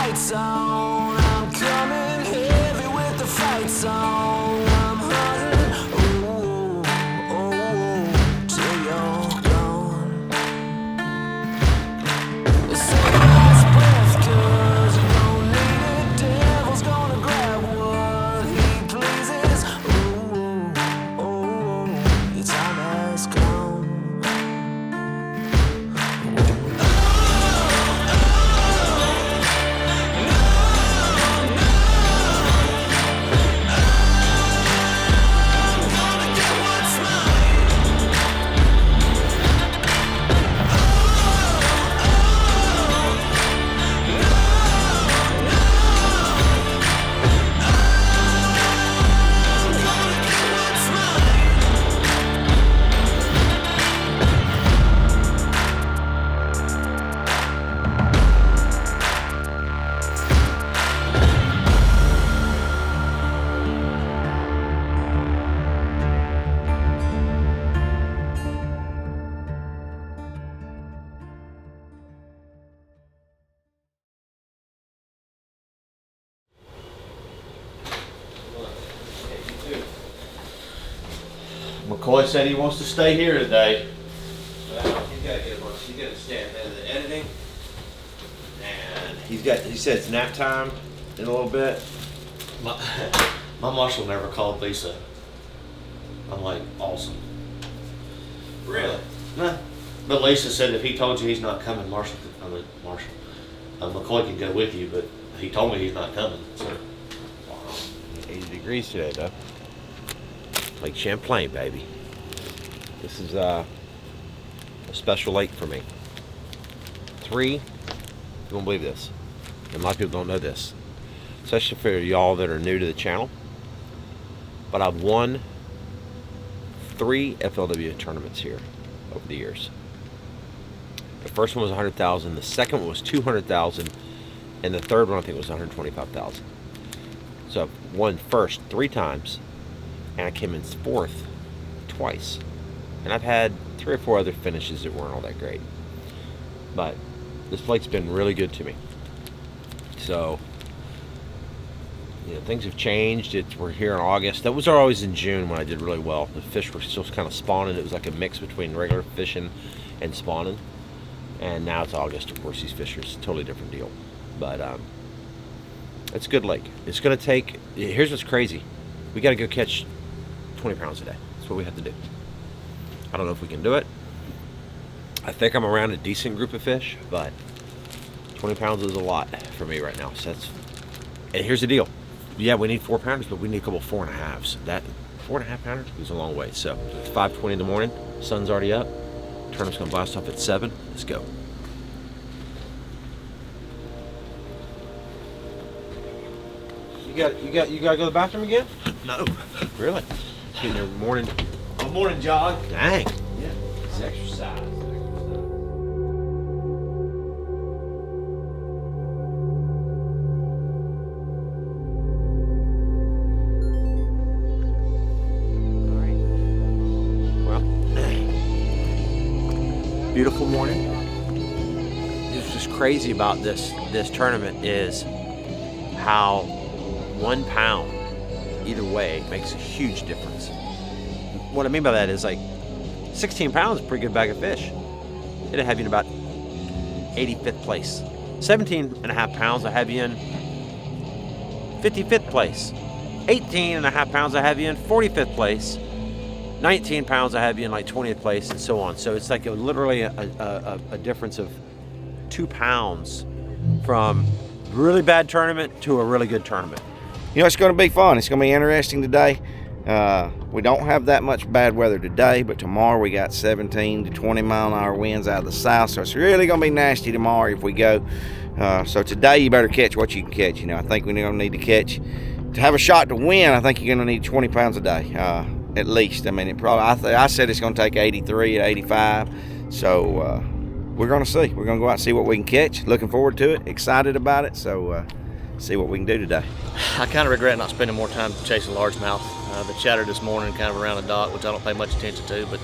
lights on. I'm coming heavy with the fights on. I'm hunting, oh, oh, till you're gone. It's your last breath, 'cause you don't need it. Devil's gonna grab what he pleases. Oh, oh, your time has come. McCoy said he wants to stay here today. Well, he's got to stand there the editing. And he said it's nap time in a little bit. My marshal never called Lisa. I'm like, awesome. Really? Nah. But Lisa said if he told you he's not coming, McCoy could go with you, but he told me he's not coming. So. 80 degrees today, though. Lake Champlain, baby. This is a special lake for me. You won't believe this. And a lot of people don't know this, especially for y'all that are new to the channel. But I've won 3 FLW tournaments here over the years. The first one was 100,000, the second one was 200,000, and the third one I think was 125,000. So I've won first 3 times, and I came in 4th twice. And I've had 3 or 4 other finishes that weren't all that great. But this lake's been really good to me. So, you know, things have changed. We're here in August. That was always in June when I did really well. The fish were still kind of spawning. It was like a mix between regular fishing and spawning. And now it's August. Of course, these fish are a totally different deal. But it's a good lake. It's going to take, here's what's crazy. We got to go catch 20 pounds a day. That's what we have to do. I don't know if we can do it. I think I'm around a decent group of fish, but 20 pounds is a lot for me right now. So that's, and here's the deal. Yeah, we need 4 pounders, but we need a couple 4.5s. That 4.5 pounder goes a long way. So it's 5:20 in the morning. Sun's already up. Tournament's gonna blast off at 7. Let's go. You gotta go to the bathroom again? No. Really? Getting your morning. A morning jog. Dang. Yeah. It's exercise. Beautiful morning. What's just crazy about this tournament is how 1 pound either way makes a huge difference. What I mean by that is like 16 pounds is a pretty good bag of fish. It'll have you in about 85th place. 17.5 pounds I have you in 55th place. 18.5 pounds I have you in 45th place. 19 pounds I have you in like 20th place, and so on. So it's like literally a difference of 2 pounds from really bad tournament to a really good tournament. You know, it's going to be fun. It's going to be interesting today. We don't have that much bad weather today, but tomorrow we got 17 to 20 mile an hour winds out of the south, so it's really going to be nasty tomorrow if we go. So today you better catch what you can catch. You know, I think we're going to need to catch, to have a shot to win, I think you're going to need 20 pounds a day. At least. I mean, it probably. I said it's going to take 83 to 85. So we're going to see. We're going to go out and see what we can catch. Looking forward to it. Excited about it. So see what we can do today. I kind of regret not spending more time chasing largemouth. The chatter this morning kind of around the dock, which I don't pay much attention to, but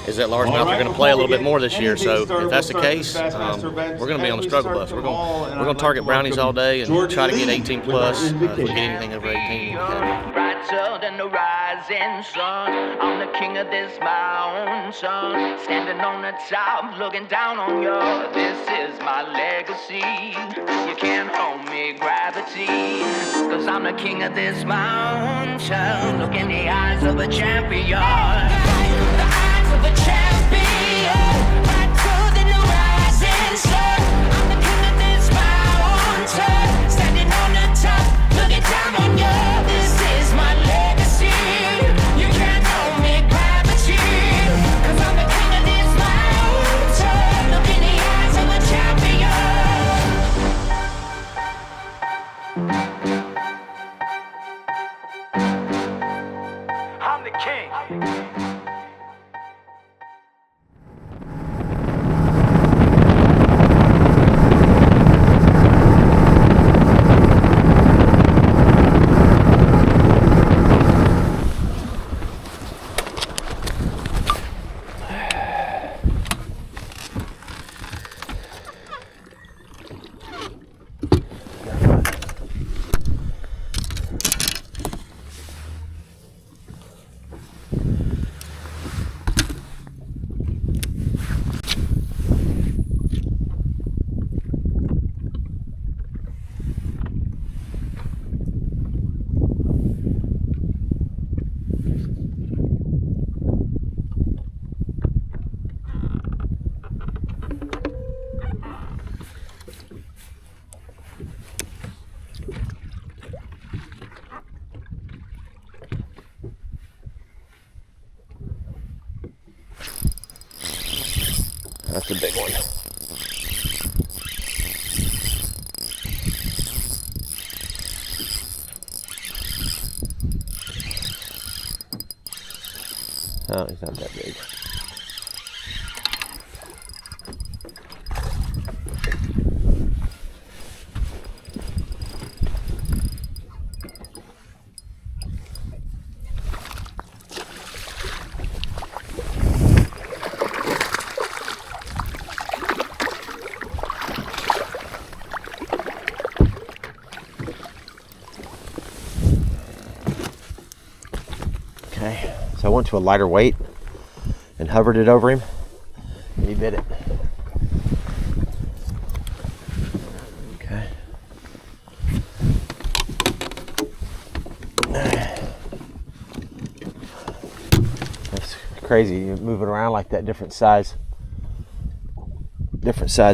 is that largemouth are going to play a little bit more this year. So if that's the case, we're going to be on the struggle bus. We're going to target brownies all day and try to get 18 plus. If we get anything over 18, we'll be happy. Brighter than the rising sun, I'm the king of this mountain, standing on the top, looking down on you. This is my legacy. You can't hold me, gravity, cause I'm the king of this mountain. Look in the eyes of a champion. The eyes of a champion. Brighter than the rising sun, I'm the king of this mountain, standing on the top, looking down on you. This is my legacy. You can't hold me, gravity, cause I'm the king of this mountain. Look in the eyes of a champion. I'm the king. That's a big one. Oh, he's not that big. Okay, so I went to a lighter weight and hovered it over him, and he bit it. Okay. That's crazy, you're moving around like that, different size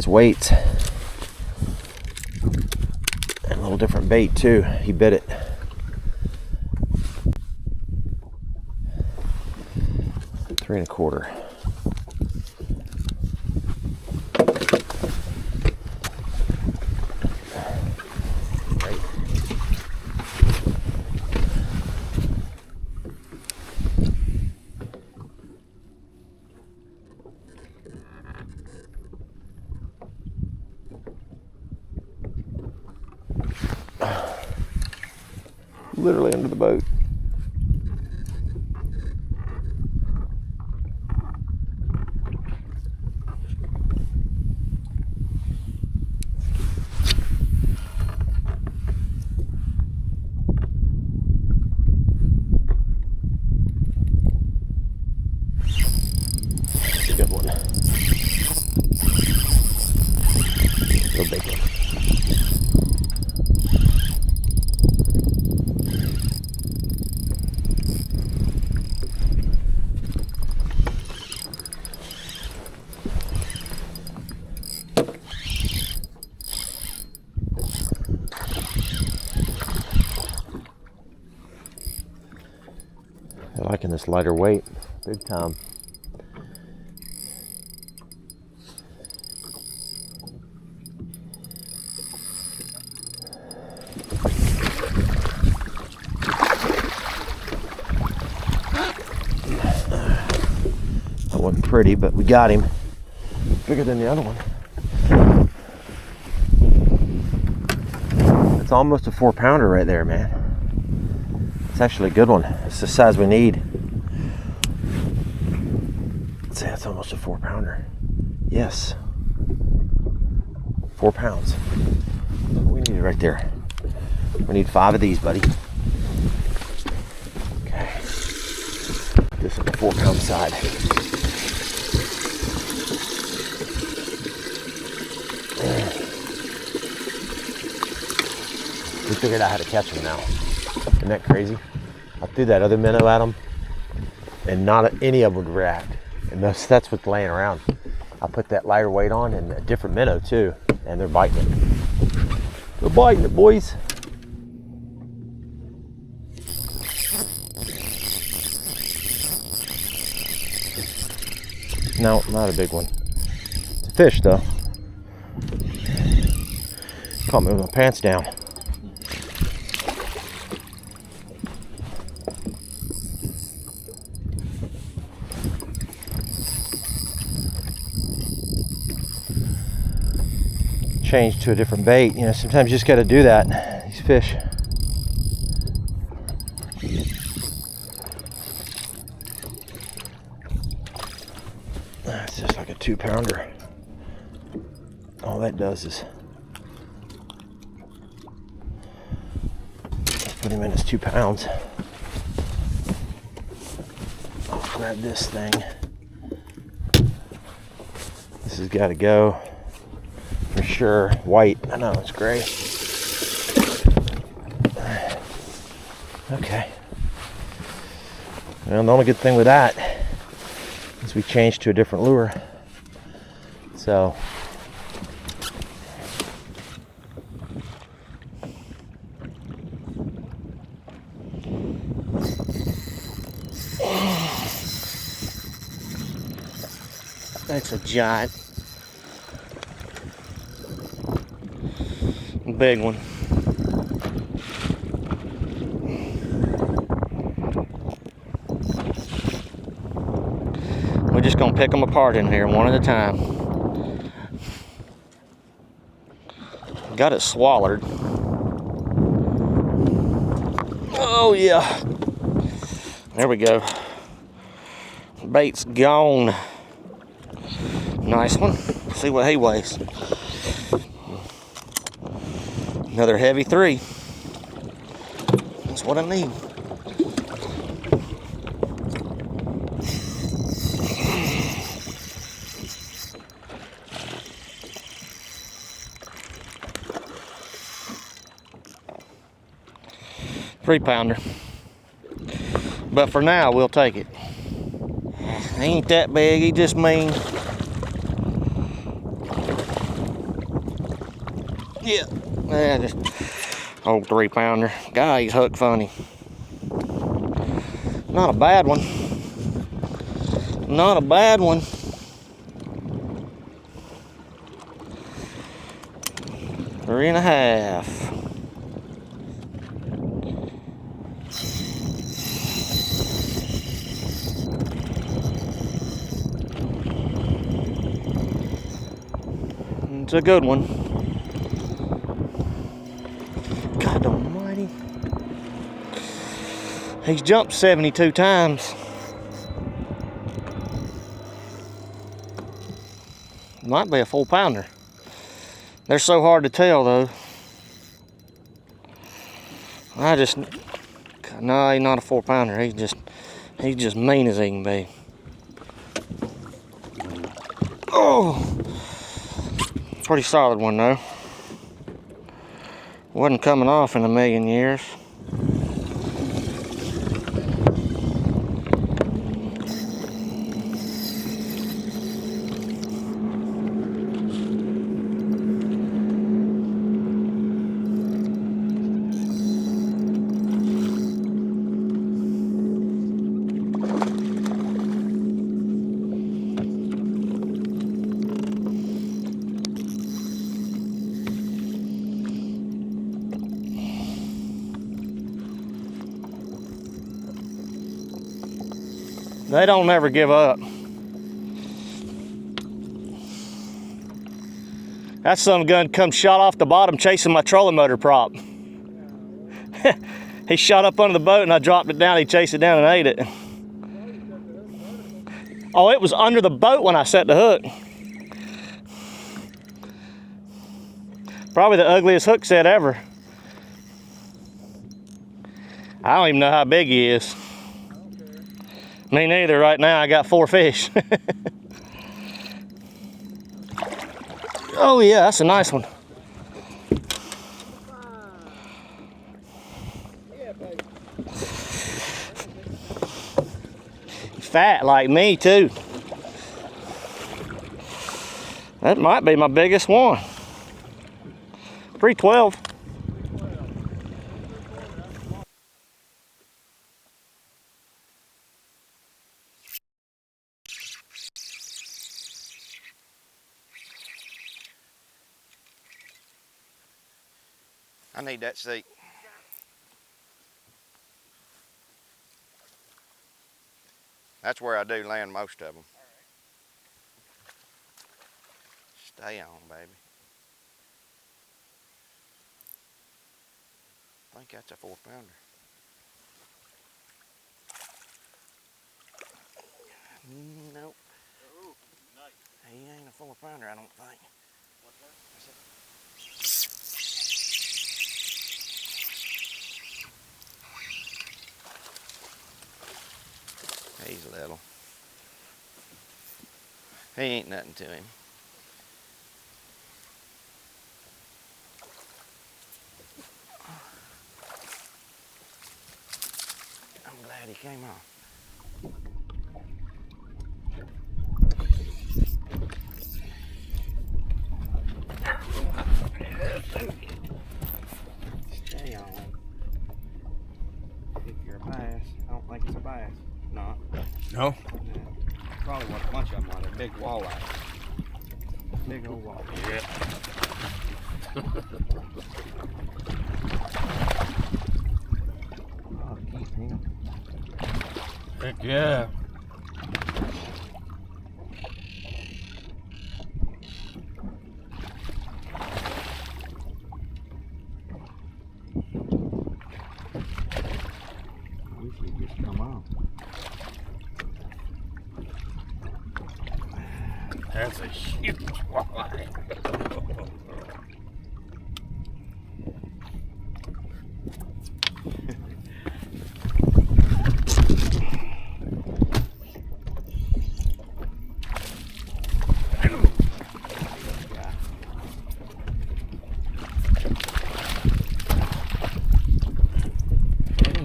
weights. And a little different bait too, he bit it. $3 1/4. Literally under the boat. A good one. Real big one. I'm liking this lighter weight, big time. That wasn't pretty, but we got him. Bigger than the other one. It's almost a 4-pounder right there, man. It's actually a good one. It's the size we need. That's it. That's almost a 4-pounder. Yes. 4 pounds. We need it right there. We need 5 of these, buddy. Okay. This is the 4-pound side. We figured out how to catch them now. Isn't that crazy? I threw that other minnow at them, and not any of them would react. And that's what's laying around. I put that lighter weight on and a different minnow too, and they're biting it. They're biting it, boys. No, not a big one. It's a fish though. Caught me with my pants down. Change to a different bait. You know, sometimes you just got to do that. These fish. That's just like a 2-pounder. All that does is put him in his 2 pounds. I'll grab this thing. This has got to go. For sure. White. I know it's gray. Okay. Well, the only good thing with that is we changed to a different lure. So that's a giant. Big one. We're just gonna pick them apart in here one at a time. Got it swallowed. Oh yeah. There we go. Bait's gone. Nice one. See what he weighs. Another heavy 3. That's what I need. Three-pounder. But for now, we'll take it. He ain't that big, he just mean. Yeah. Yeah, just old 3-pounder. God, he's hooked funny. Not a bad one. Not a bad one. Three and a half. It's a good one. God almighty. He's jumped 72 times. Might be a 4-pounder. They're so hard to tell though. No, he's not a 4-pounder. He's just mean as he can be. Oh, pretty solid one though. Wasn't coming off in a million years. They don't ever give up. That son of a gun come shot off the bottom chasing my trolling motor prop. He shot up under the boat and I dropped it down. He chased it down and ate it. Oh, it was under the boat when I set the hook. Probably the ugliest hook set ever. I don't even know how big he is. Me neither. Right now I got 4 fish. Oh yeah, that's a nice one. Fat like me too. That might be my biggest one. 312. I need that seat. That's where I do land most of them. Stay on, baby. I think that's a 4-pounder. Nope. Ooh, nice. He ain't a 4-pounder, I don't think. He's little. He ain't nothing to him. I'm glad he came on. Stay on. If you're a bass, I don't think it's a bass. No. No? Probably what a bunch of them are. They're big walleye. Big old walleye. Yeah. Oh, keep him. Heck yeah. I wish he'd just come on. That's a huge walleye.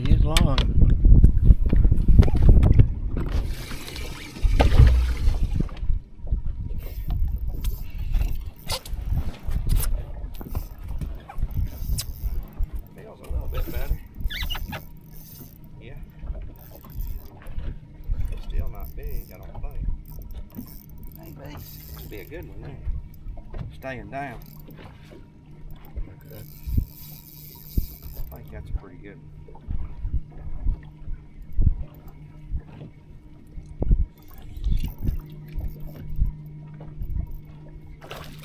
He's long. Feels a little bit better. Yeah. It's still not big, I don't think. Maybe. That'd be a good one there. Staying down. I think that's a pretty good one.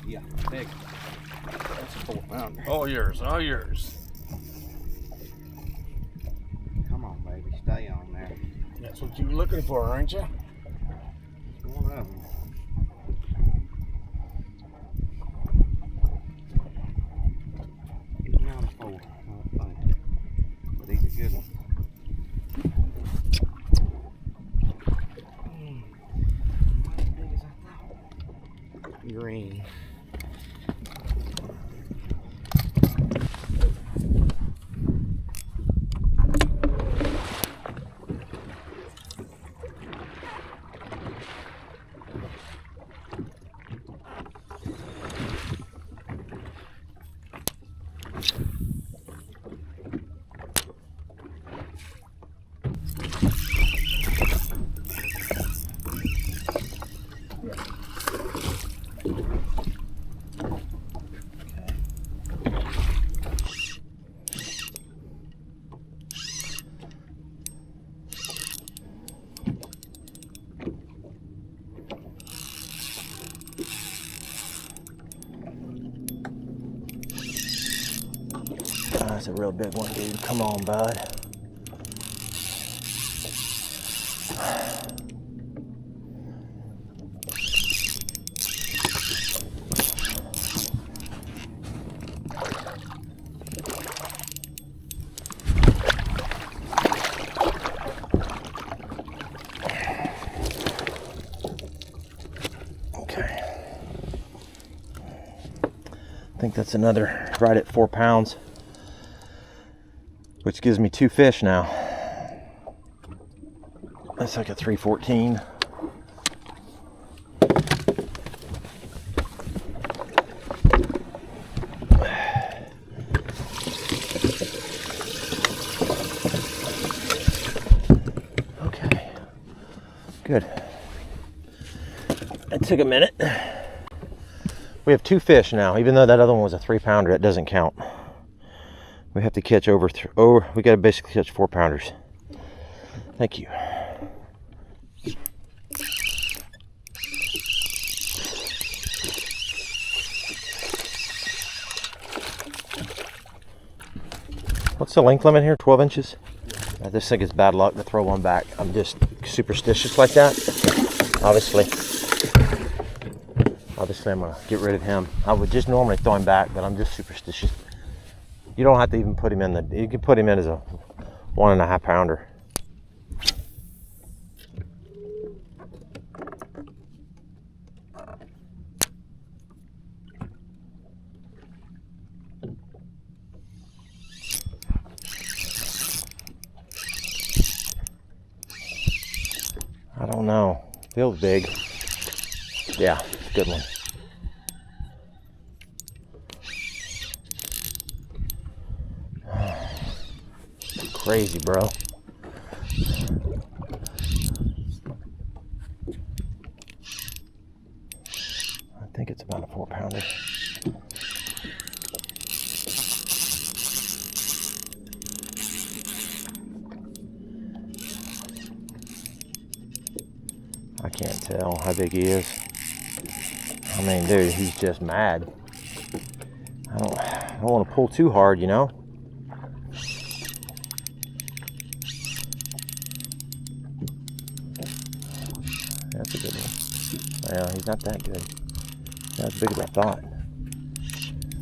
Yeah, big. That's a 4-pounder. All yours, all yours. Come on, baby, stay on there. That's what you were looking for, aren't you? It's one of them. He's not a 4, I don't think. But he's a good one. Not as big as I thought. Green. That's a real big one, dude. Come on, bud. think that's another right at 4 pounds, which gives me 2 fish now. That's like a 314. Okay, good. That took a minute. We have 2 fish now, even though that other one was a 3-pounder. That doesn't count. We have to catch we got to basically catch 4-pounders. Thank you. What's the length limit here? 12 inches? I just think it's bad luck to throw one back. I'm just superstitious like that. Obviously I'm gonna get rid of him. I would just normally throw him back, but I'm just superstitious. You don't have to even put him in you can put him in as a 1.5 pounder. I don't know. Feels big. Yeah, good one. Crazy, bro. I think it's about a 4-pounder. I can't tell how big he is. I mean, dude, he's just mad. I don't want to pull too hard, you know? That's a good one. Well, he's not that good. Not as big as I thought.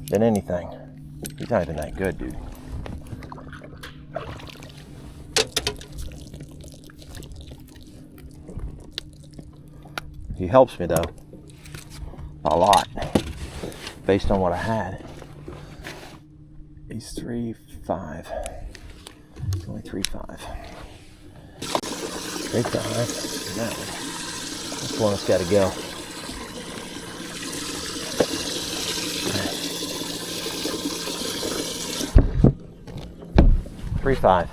Than anything. He's not even that good, dude. He helps me though. A lot. Based on what I had. He's 3.5. Only 3.5. 3.5. That one. This one has got to go. 3.5.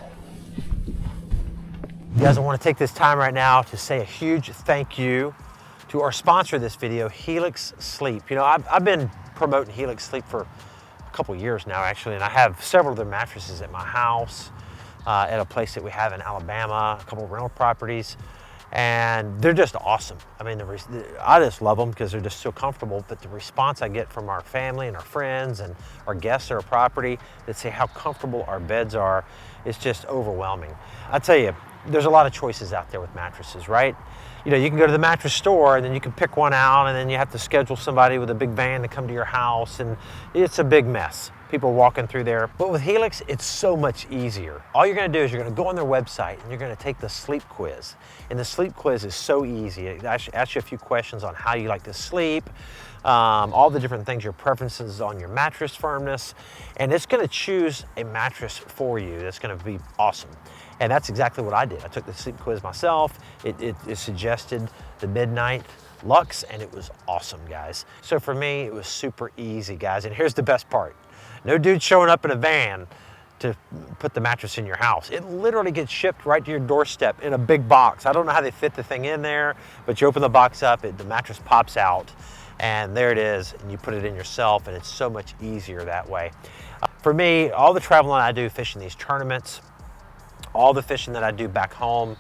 You guys, I want to take this time right now to say a huge thank you to our sponsor of this video, Helix Sleep. You know, I've been promoting Helix Sleep for a couple years now, actually, and I have several of their mattresses at my house, at a place that we have in Alabama, a couple of rental properties, and they're just awesome. I mean, I just love them because they're just so comfortable, but the response I get from our family and our friends and our guests at our property that say how comfortable our beds are is just overwhelming. I tell you, there's a lot of choices out there with mattresses, right? You know, you can go to the mattress store and then you can pick one out, and then you have to schedule somebody with a big van to come to your house, and it's a big mess. People walking through there. But with Helix, it's so much easier. All you're gonna do is you're gonna go on their website and you're gonna take the sleep quiz. And the sleep quiz is so easy. It asks you a few questions on how you like to sleep, all the different things, your preferences on your mattress firmness, and it's gonna choose a mattress for you that's gonna be awesome. And that's exactly what I did. I took the sleep quiz myself. It suggested the Midnight Lux, and it was awesome, guys. So for me, it was super easy, guys. And here's the best part. No dude showing up in a van to put the mattress in your house. It literally gets shipped right to your doorstep in a big box. I don't know how they fit the thing in there, but you open the box up, the mattress pops out, and there it is, and you put it in yourself, and it's so much easier that way. For me, all the traveling I do, fishing these tournaments, all the fishing that I do back home,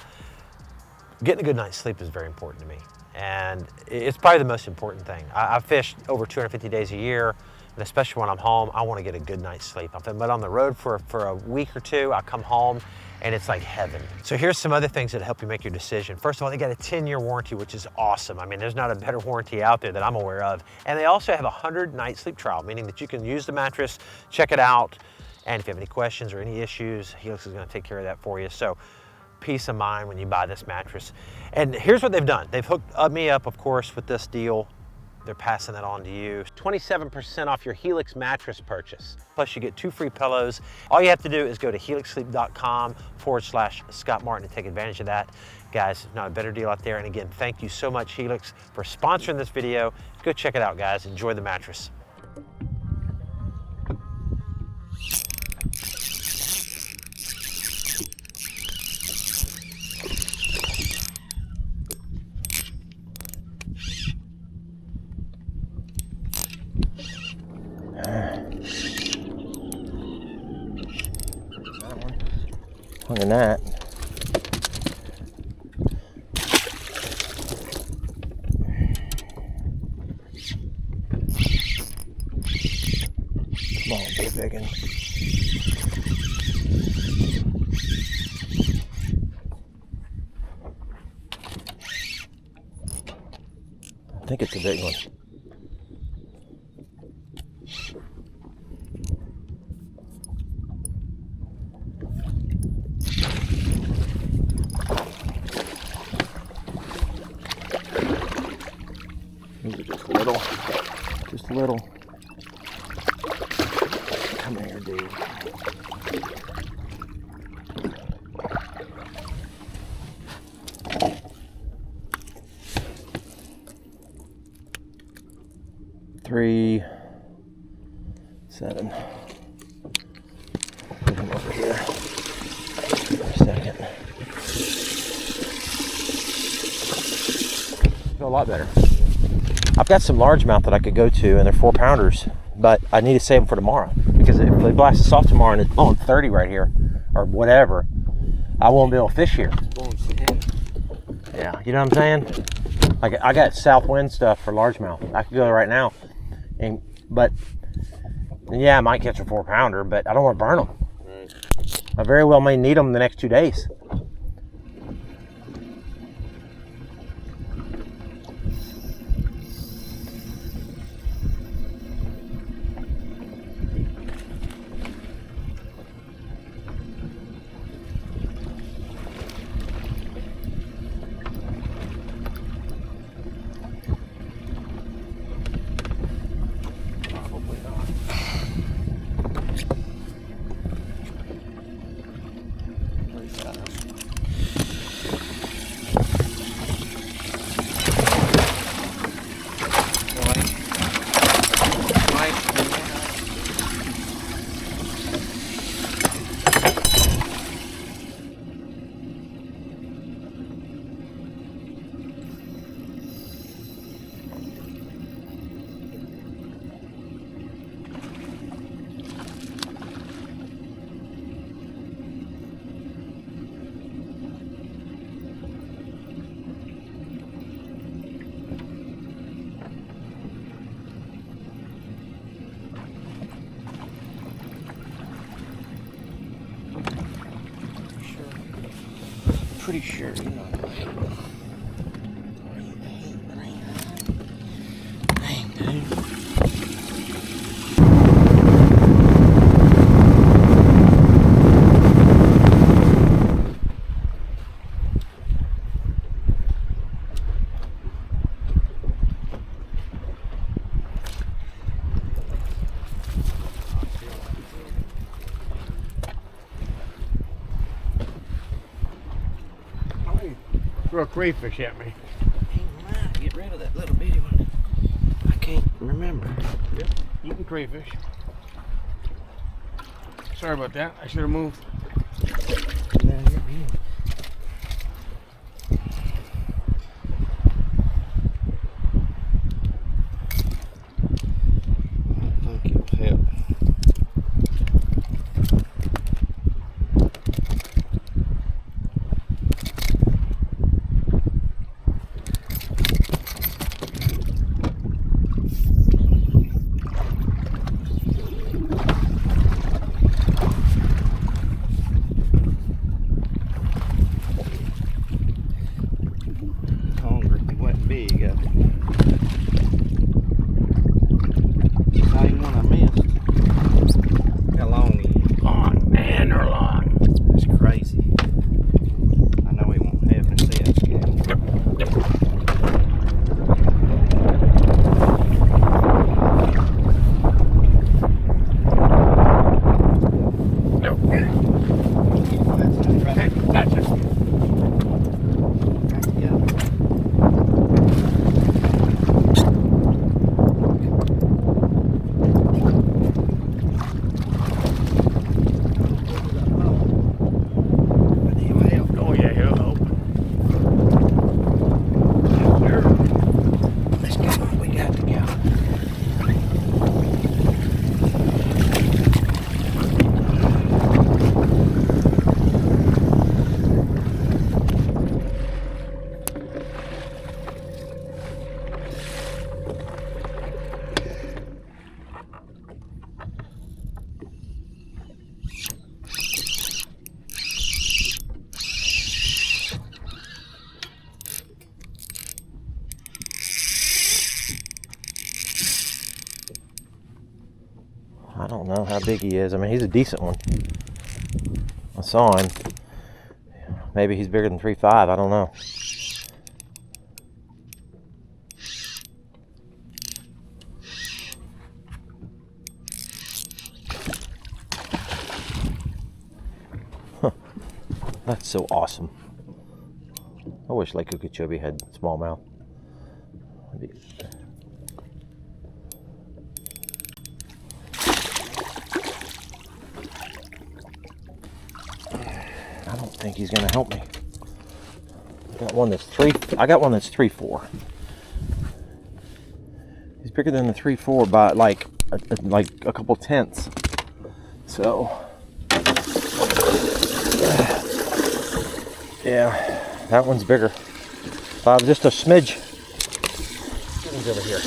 getting a good night's sleep is very important to me. And it's probably the most important thing. I fish over 250 days a year, and especially when I'm home, I want to get a good night's sleep. If I'm on the road for a week or two, I come home and it's like heaven. So here's some other things that help you make your decision. First of all, they got a 10-year warranty, which is awesome. I mean, there's not a better warranty out there that I'm aware of. And they also have a 100-night sleep trial, meaning that you can use the mattress, check it out, and if you have any questions or any issues, Helix is going to take care of that for you. So peace of mind when you buy this mattress. And here's what they've done. They've hooked me up, of course, with this deal they're passing that on to you. 27% off your Helix mattress purchase. Plus you get 2 free pillows. All you have to do is go to helixsleep.com/Scott Martin to take advantage of that. Guys, not a better deal out there. And again, thank you so much, Helix, for sponsoring this video. Go check it out, guys. Enjoy the mattress. Look at that. Come on, be a big one. I think it's a big one. Just little. Come here, dude. Three, 7. Put him over here for a second. Feel a lot better. I've got some largemouth that I could go to, and they're 4-pounders, but I need to save them for tomorrow, because if they blast us off tomorrow and it's blowing 30 right here, or whatever, I won't be able to fish here. Yeah, you know what I'm saying? Like, I got south wind stuff for largemouth. I could go right now, but yeah, I might catch a 4-pounder, but I don't want to burn them. I very well may need them the next 2 days. Pretty sure, you know. Dang, dude. Throw a crayfish at me. Get rid of that little bitty one. I can't remember. Yep, eating crayfish. Sorry about that. I should have moved. No, you're good. I think it'll help. I don't know how big he is. I mean, he's a decent one. I saw him. Maybe he's bigger than 3.5. I don't know. Huh. That's so awesome. I wish Lake Okeechobee had smallmouth. I don't think he's gonna help me. I got one that's 3.4. He's bigger than the 3.4 by like a couple tenths. So yeah, that one's bigger. Just a smidge. Get him over here.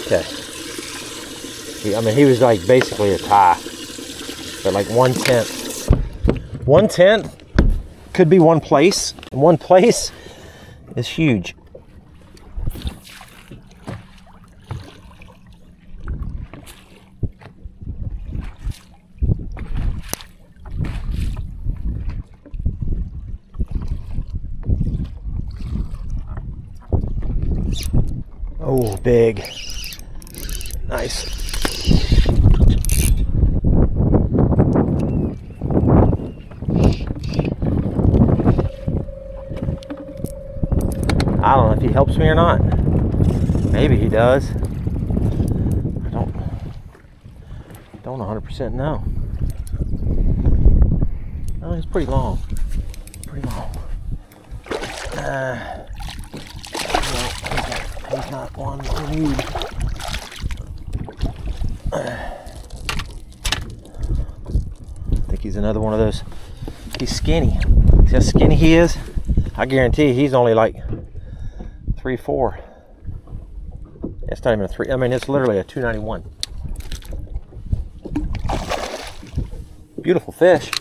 Okay. I mean, he was like basically a tie, but like 1/10. 1/10 could be one place. One place is huge. Oh, big. Nice. I don't know if he helps me or not. Maybe he does. I don't 100% know. Oh, he's pretty long. Pretty long. No, he's not one we need. I think he's another one of those. He's skinny. See how skinny he is? I guarantee he's only like 3.4. It's not even a 3. I mean, it's literally a 291. Beautiful fish.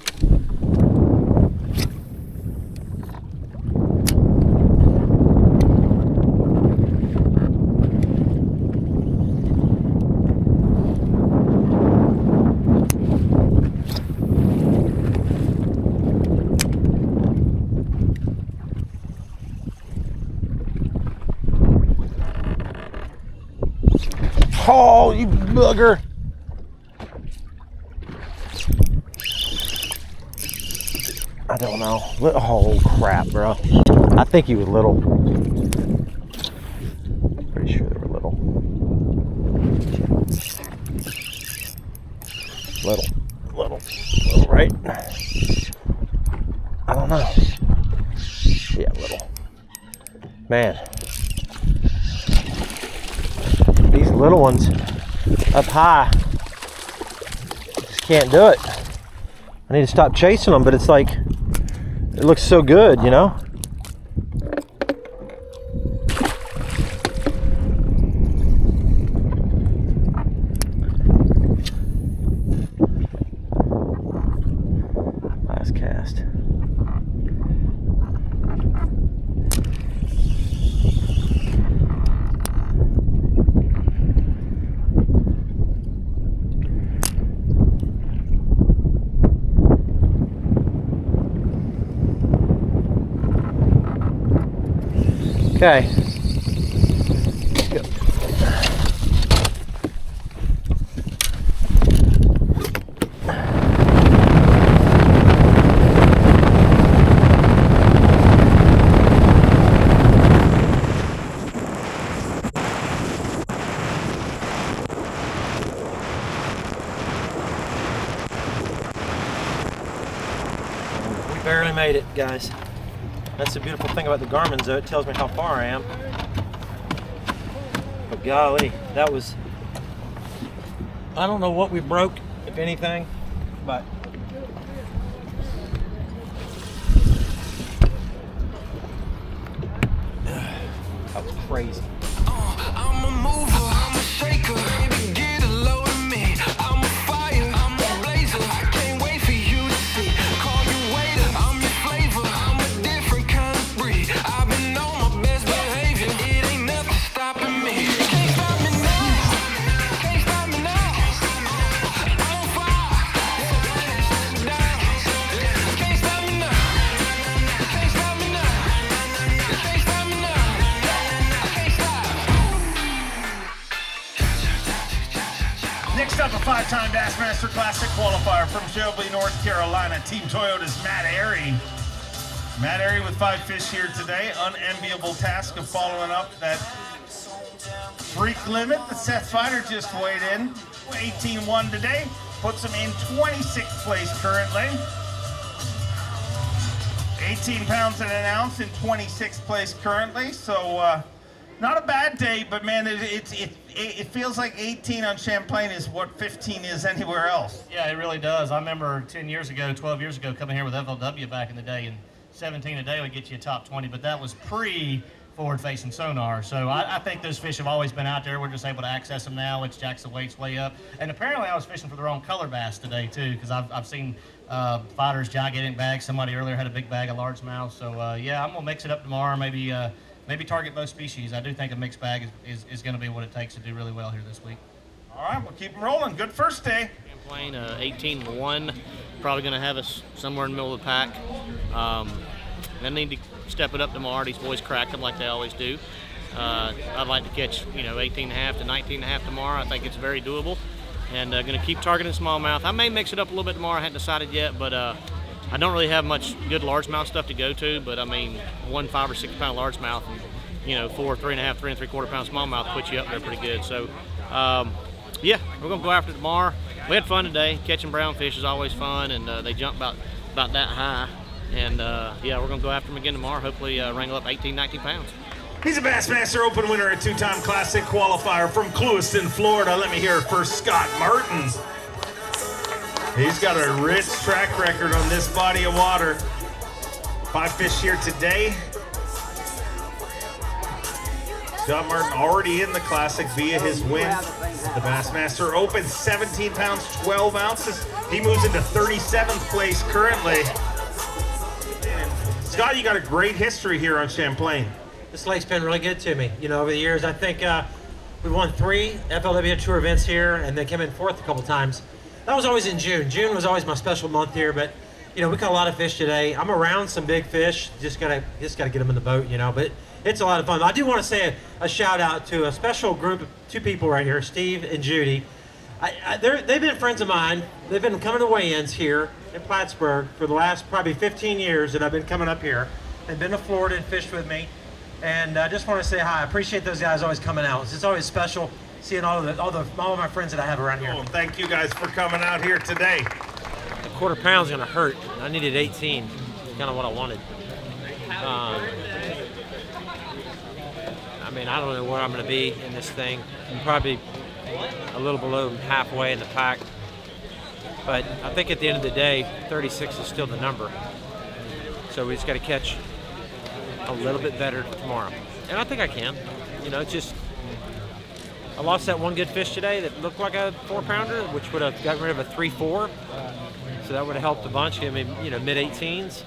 Oh, you bugger. I don't know. Oh, crap, bro. I think he was little. Pretty sure they were little. Little, right? I don't know. Yeah, little. Man. These little ones up high, just can't do it. I need to stop chasing them, but it's like, it looks so good, you know? Last cast. Okay. Go. We barely made it, guys. That's the beautiful thing about the Garmin's, though. It tells me how far I am. But golly, that was... I don't know what we broke, if anything, but... that was crazy. I'm a mover, I'm a shaker. Baby, get a load of me. I'm a fire, I'm a blazer. I can't wait for you to see. Call you waiter, I'm your flavor. I'm a different kind of breed. I've been on my best behavior. It ain't nothing stopping me. Can't stop me now. Can't stop me now. Next up, a 5-time Bassmaster Classic qualifier from Shelby, North Carolina, Team Toyota's Matt Airy. Matt Airy with 5 fish here today. Unenviable task of following up that freak limit that Seth Fighter just weighed in. 18-1 today, puts him in 26th place currently. 18 pounds and an ounce in 26th place currently, so not a bad day, but man, it feels like 18 on Champlain is what 15 is anywhere else. Yeah, it really does. I remember 10 years ago, 12 years ago, coming here with FLW back in the day, and 17 a day would get you a top 20, but that was pre-forward-facing sonar. So I think those fish have always been out there. We're just able to access them now, which jacks the weights way up. And apparently I was fishing for the wrong color bass today, too, because I've seen fighters gigantic bags. Somebody earlier had a big bag of largemouth. So, yeah, I'm going to mix it up tomorrow, maybe target both species. I do think a mixed bag is going to be what it takes to do really well here this week. All right, we'll keep them rolling. Good first day. Champlain, 18-1, probably going to have us somewhere in the middle of the pack. I need to step it up tomorrow. These boys crack them like they always do. I'd like to catch, 18.5 to 19.5 tomorrow. I think it's very doable. And going to keep targeting smallmouth. I may mix it up a little bit tomorrow. I hadn't decided yet, but I don't really have much good largemouth stuff to go to. But I mean, 1 5 or 6 pound largemouth, and 4, 3.5, 3 3/4 pound smallmouth puts you up there pretty good. So, yeah, we're going to go after it tomorrow. We had fun today. Catching brownfish is always fun, and they jump about that high. And yeah, we're going to go after them again tomorrow. Hopefully wrangle up 18, 19 pounds. He's a Bassmaster Open winner, a 2-time Classic qualifier from Clewiston, Florida. Let me hear it first, Scott Martins. He's got a rich track record on this body of water. 5 fish here today. Scott Martin already in the Classic via his win. The Bassmaster Open, 17 pounds, 12 ounces. He moves into 37th place currently. Scott, you got a great history here on Champlain. This lake's been really good to me. Over the years, I think we won 3 FLW Tour events here, and they came in 4th a couple times. That was always in June. June was always my special month here, but we caught a lot of fish today. I'm around some big fish. Just gotta get them in the boat, But it's a lot of fun. I do want to say a shout out to a special group of 2 people right here, Steve and Judy. They've been friends of mine. They've been coming to weigh-ins here in Plattsburgh for the last probably 15 years that I've been coming up here. They've been to Florida and fished with me. And I just want to say hi. I appreciate those guys always coming out. It's always special seeing all of my friends that I have around here. Well, thank you guys for coming out here today. A quarter pound's gonna hurt. I needed 18. Kind of what I wanted. I don't know where I'm gonna be in this thing. I'm probably a little below halfway in the pack. But I think at the end of the day, 36 is still the number. So we just got to catch a little bit better tomorrow. And I think I can. It's just, I lost that one good fish today that looked like a 4-pounder, which would have gotten rid of a 3-4. So that would have helped a bunch, give me, mid-18s.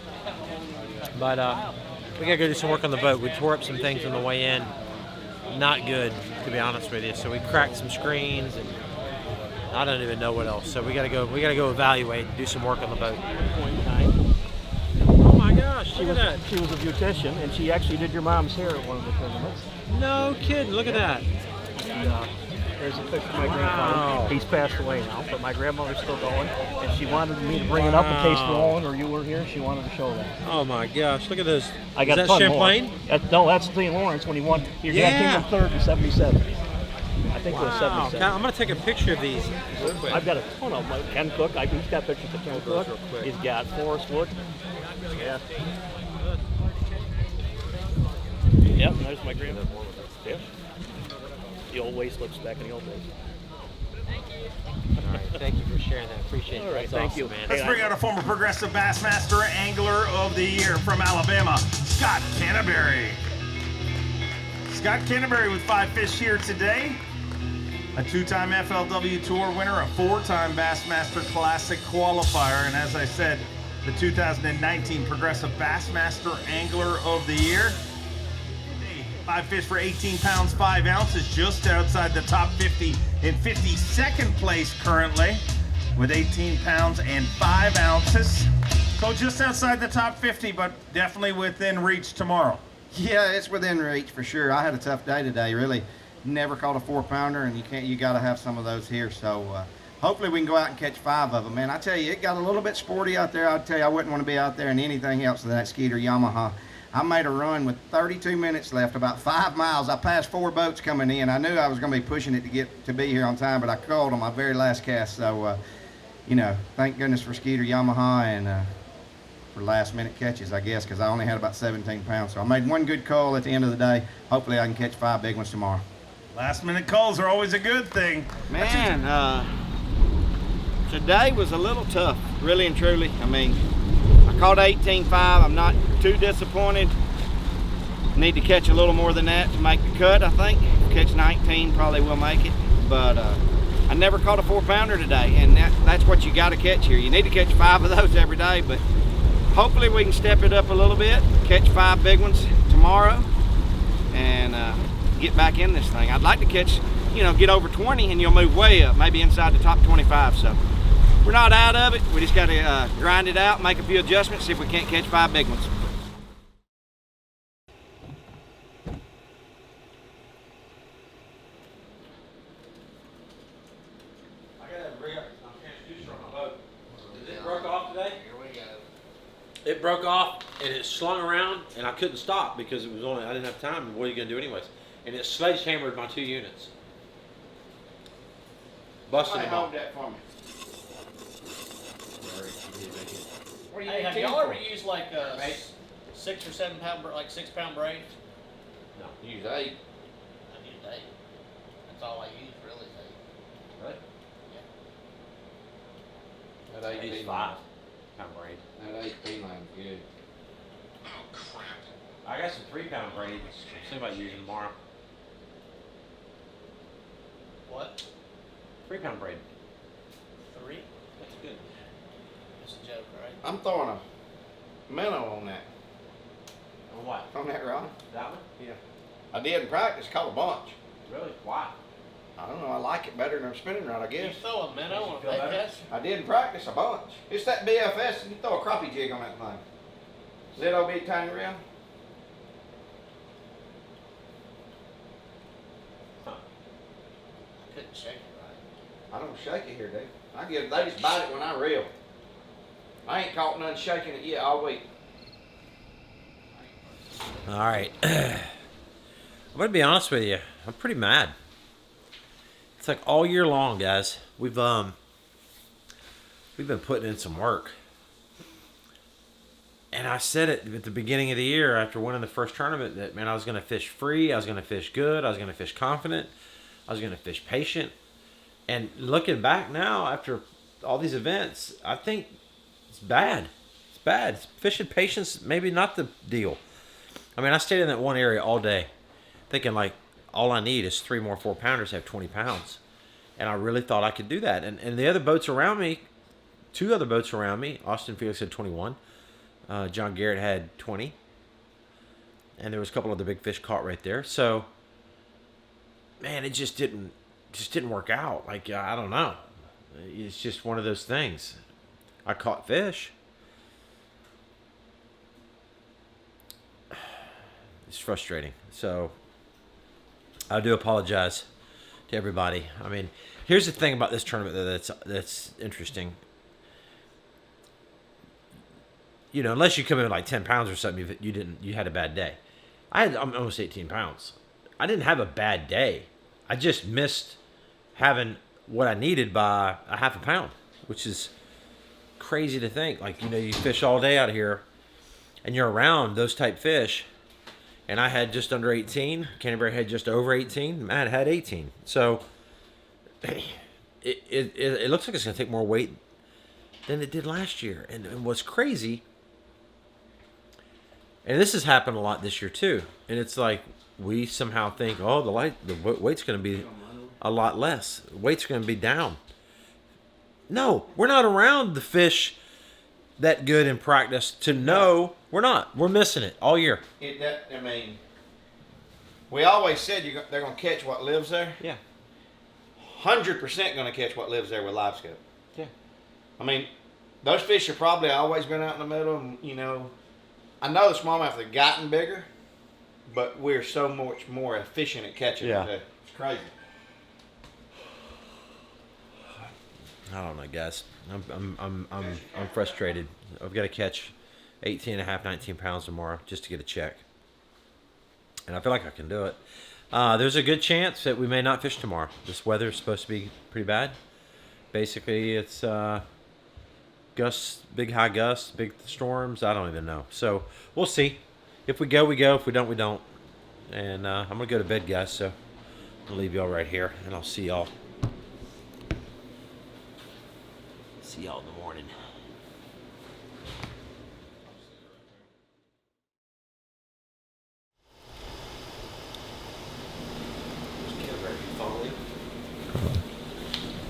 But we got to go do some work on the boat. We tore up some things on the way in. Not good, to be honest with you. So we cracked some screens, and I don't even know what else. So we got to go evaluate and do some work on the boat. Oh my gosh, look at that. She was a beautician, and she actually did your mom's hair at one of the tournaments. No kidding, look at that. And, there's a picture of my grandfather. He's passed away now, but my grandmother's still going, and she wanted me to bring it up in case Roland or you were here. She wanted to show that. Oh my gosh, look at this. I got Is that Champlain? No, that's St. Lawrence when he won. He came in 3rd in 77. I think it was 77. I'm going to take a picture of these. I've got a ton of them. Like Ken Cook, he's got pictures of Ken Cook. He's got Forrest Wood. Yeah. Yep, and there's my grandmother. Yeah. The old waist looks back in the old days. All right, thank you for sharing that. Appreciate it. All right, That's thank awesome, you. man. Let's bring out a former Progressive Bassmaster Angler of the Year from Alabama, Scott Canterbury. Scott Canterbury with 5 fish here today. A 2-time FLW Tour winner, a 4-time Bassmaster Classic qualifier, and as I said, the 2019 Progressive Bassmaster Angler of the Year. 5 fish for 18 pounds, 5 ounces, just outside the top 50 in 52nd place currently with 18 pounds and 5 ounces. So just outside the top 50, but definitely within reach tomorrow. Yeah, it's within reach for sure. I had a tough day today, really. never caught a 4-pounder, and you got to have some of those here. So hopefully we can go out and catch 5 of them. Man, I tell you, it got a little bit sporty out there. I'll tell you, I wouldn't want to be out there in anything else than that Skeeter Yamaha. I made a run with 32 minutes left, about 5 miles. I passed 4 boats coming in. I knew I was going to be pushing it to be here on time, but I called on my very last cast. So, you know, thank goodness for Skeeter Yamaha and for last minute catches, I guess, because I only had about 17 pounds. So I made one good call at the end of the day. Hopefully I can catch 5 big ones tomorrow. Last minute calls are always a good thing. Man, today was a little tough, really and truly. I mean, I caught 18.5. I'm not too disappointed. Need to catch a little more than that to make the cut, I think. Catch 19, probably will make it. But I never caught a 4-pounder today, and that's what you got to catch here. You need to catch 5 of those every day, but hopefully we can step it up a little bit, catch 5 big ones tomorrow, and get back in this thing. I'd like to catch, you know, get over 20, and you'll move way up, maybe inside the top 25. So we're not out of it. We just got to grind it out, make a few adjustments, see if we can't catch 5 big ones. I got to bring up my transducer on my boat. It broke off today. Here we go. It broke off and it slung around and I couldn't stop because it was only, I didn't have time. What are you going to do anyways? And it sledgehammered my 2 units. Busted them off. that for me. Hey, have y'all ever used like a 6 or 7 pound, like 6 pound braid? No. Use 8. I need 8. That's all I use, really. 8. Really? Yeah. That 8 Use P 5 line. pound braid. That 8 P line's good. I got some 3 pound braids. I'm thinking about using tomorrow. What? 3 pound braid. 3? That's good. It's a joke, right? I'm throwing a minnow on that. On what? On that rod. That one? Yeah. I did in practice, caught a bunch. Really? Why? I don't know, I like it better than a spinning rod, I You guess. throw a minnow on a Feel bait better? catch? I did in practice a bunch. It's that BFS, and you throw a crappie jig on that thing. Little bitty tiny reel. I couldn't shake it right. I don't shake it here, dude. They just bite it when I reel. I ain't caught none shaking it yet all week. All right. I'm gonna be honest with you. I'm pretty mad. It's like all year long, guys. We've been putting in some work. And I said it at the beginning of the year after winning the first tournament that, man, I was gonna fish free, I was gonna fish good, I was gonna fish confident, I was gonna fish patient. And looking back now after all these events, I think it's bad. It's bad. Fishing patience, maybe not the deal. I mean, I stayed in that one area all day thinking like all I need is 3 more 4-pounders to have 20 pounds. And I really thought I could do that. And the other boats around me, 2 other boats around me, Austin Felix had 21. John Garrett had 20. And there was a couple other big fish caught right there. So, man, it just didn't work out. Like, I don't know. It's just one of those things. I caught fish. It's frustrating. So I do apologize to everybody. I mean, here's the thing about this tournament that's interesting. You know, unless you come in like 10 pounds or something, you had a bad day. I'm almost 18 pounds. I didn't have a bad day. I just missed having what I needed by a half a pound, which is crazy to think. Like, you know, you fish all day out here and you're around those type fish. And I had just under 18. Canterbury had just over 18. Matt had 18. So it looks like it's going to take more weight than it did last year. And what's crazy, and this has happened a lot this year too, and it's like we somehow think, oh, the weight's going to be a lot less. Weight's going to be down. No, we're not around the fish that good in practice to know we're not. We're missing it all year. I mean, we always said they're going to catch what lives there. Yeah. 100% going to catch what lives there with live scope. Yeah. I mean, those fish have probably always been out in the middle, and, you know, I know the smallmouth have gotten bigger, but we're so much more efficient at catching them too. It's crazy. I don't know, guys. I'm frustrated. I've got to catch 18.5, 19 pounds tomorrow just to get a check, and I feel like I can do it. There's a good chance that we may not fish tomorrow. This weather is supposed to be pretty bad. Basically, it's gusts, big high gusts, big storms. I don't even know. So we'll see. If we go, we go. If we don't, we don't. And I'm gonna go to bed, guys. So I'll leave y'all right here, and I'll see y'all. See y'all in the morning.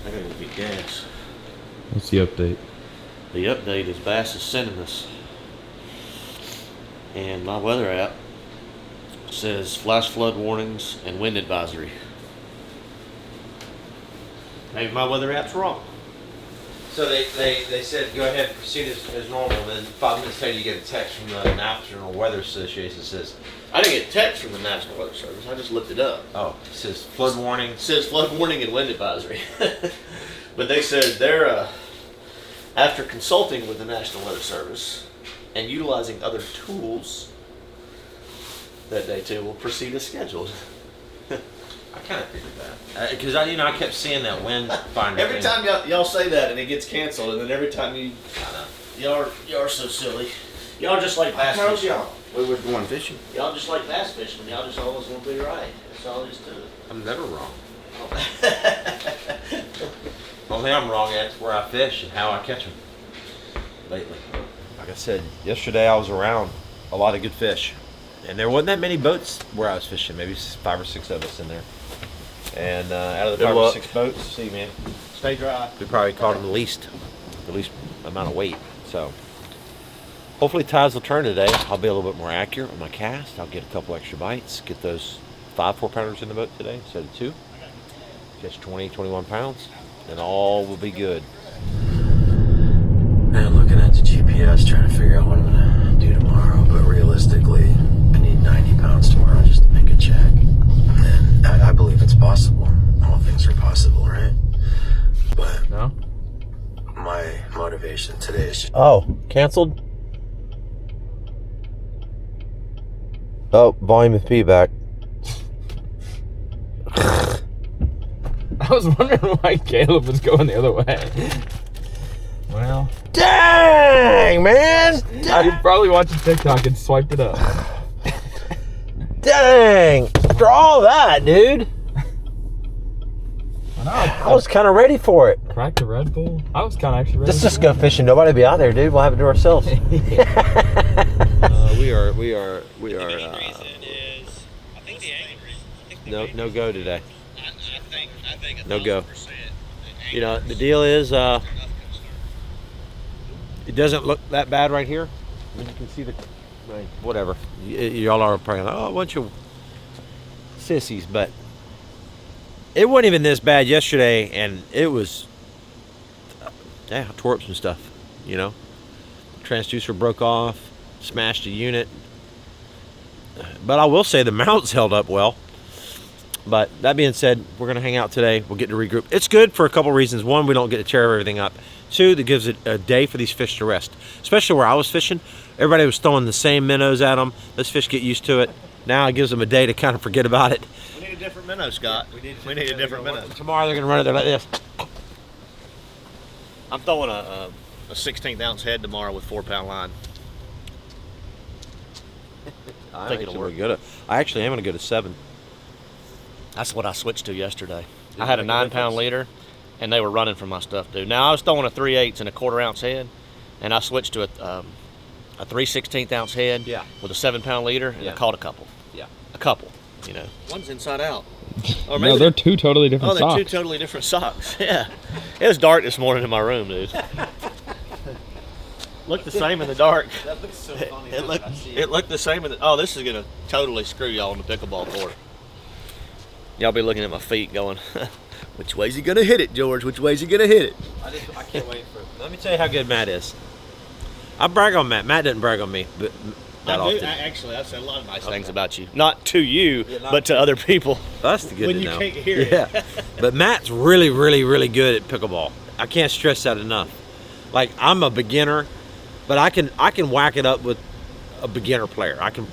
I gotta go get gas. What's the update? The update is Bass is sending us, and my weather app says flash flood warnings and wind advisory. Maybe my weather app's wrong. So they said go ahead and proceed as normal, and then 5 minutes later you get a text from the National Weather Association that says, I didn't get a text from the National Weather Service, I just looked it up. Oh, it says flood warning. It says flood warning and wind advisory. But they said they're, after consulting with the National Weather Service and utilizing other tools, that they too will proceed as scheduled. I kind of figured that. Because I kept seeing that wind finder. Every time y'all say that and it gets canceled, and then every time y'all are so silly. Y'all just like bass fishing. y'all we was going fishing. Y'all just like bass fishing. Y'all just always want to be right. That's all there is to it. I'm never wrong. Only I'm wrong at where I fish and how I catch them lately. Like I said, yesterday I was around a lot of good fish. And there wasn't that many boats where I was fishing. Maybe 5 or 6 of us in there. And out of the 5 or 6 boats, see, man, stay dry. We probably caught them the least amount of weight. So hopefully tides will turn today. I'll be a little bit more accurate with my cast. I'll get a couple extra bites. Get those 5 4-pounders in the boat today instead of 2. Catch 20, 21 pounds, and all will be good. Man, looking at the GPS, trying to figure out what I'm gonna do tomorrow. But realistically, I need 90 pounds tomorrow just to make a check. And I believe it's possible. All things are possible, right? But No? my motivation today is just... Oh, canceled? Oh, volume of feedback. I was wondering why Caleb was going the other way. Well, Dang, man! you probably watched TikTok and swiped it up. Dang! After all that, dude, I was kind of ready for it. Cracked a Red Bull. I was kind of actually ready. Let's just go fishing. Nobody will be out there, dude. We'll have it to ourselves. We are. No go today. No go. You know, the deal is, it doesn't look that bad right here. I mean, you can see the, like, whatever. Y'all are probably like, oh, a bunch of sissies, but it wasn't even this bad yesterday, and it was, I tore up some stuff, you know. Transducer broke off, smashed a unit. But I will say the mounts held up well. But that being said, we're going to hang out today. We'll get to regroup. It's good for a couple reasons. One, we don't get to tear everything up. 2, that gives it a day for these fish to rest. Especially where I was fishing. Everybody was throwing the same minnows at them. Those fish get used to it. Now it gives them a day to kind of forget about it. We need a different minnow, Scott. We need a different minnow. Tomorrow they're going to run it there like this. I'm throwing a 16th ounce head tomorrow with 4-pound line. I think it'll work. I actually am going to go to 7. That's what I switched to yesterday. I had a 9-pound leader, and they were running from my stuff, dude. Now I was throwing a 3/8 and a 1/4 ounce head, and I switched to a 3/16 ounce head with a 7-pound leader, and I caught a couple. Yeah, a couple. You know, one's inside out. Or maybe they're 2 totally different socks. Oh, they're 2 totally different socks. Yeah, it was dark this morning in my room, dude. Looked the same in the dark. That looks so funny. It looked the same in the. Oh, this is gonna totally screw y'all on the pickleball court. Y'all be looking at my feet going, which way's he gonna hit it, George? Which way's he gonna hit it? I can't wait for it. Let me tell you how good Matt is. I brag on Matt. Matt didn't brag on me, but that often. Actually, I've said a lot of nice things about you. Not to you, but to other people. That's the good when to you know. can't hear it. Yeah. But Matt's really, really, really good at pickleball. I can't stress that enough. Like, I'm a beginner, but I can whack it up with a beginner player. I can,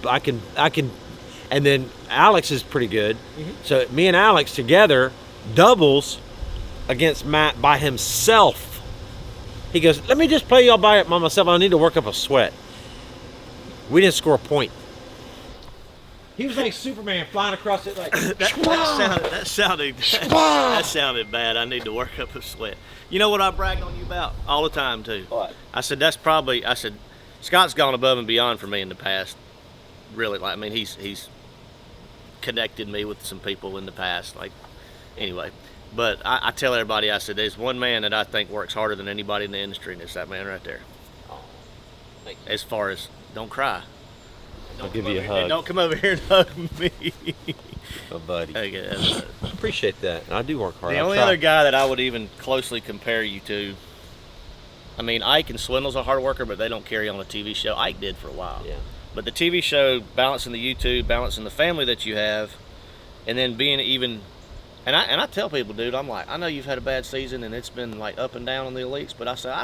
and then Alex is pretty good. So me and Alex together doubles against Matt by himself. He goes, let me just play y'all by myself. I need to work up a sweat. We didn't score a point. He was like Superman flying across it like that sounded bad. I need to work up a sweat. You know what I brag on you about all the time too? What? I said Scott's gone above and beyond for me in the past. Really, like, I mean, he's connected me with some people in the past. Like, anyway, but I tell everybody, I said, there's one man that I think works harder than anybody in the industry, and it's that man right there. As far as, don't cry. I'll give you a hug. Don't come over here and hug me. Oh, buddy. Okay, I appreciate that. I do work hard. the only other guy that I would even closely compare you to, I mean, Ike and Swindle's a hard worker, but they don't carry on a TV show. Ike did for a while. Yeah. But the TV show, balancing the YouTube, balancing the family that you have, and then being even, and I tell people, dude, I'm like, I know you've had a bad season and it's been like up and down on the elites, but I said,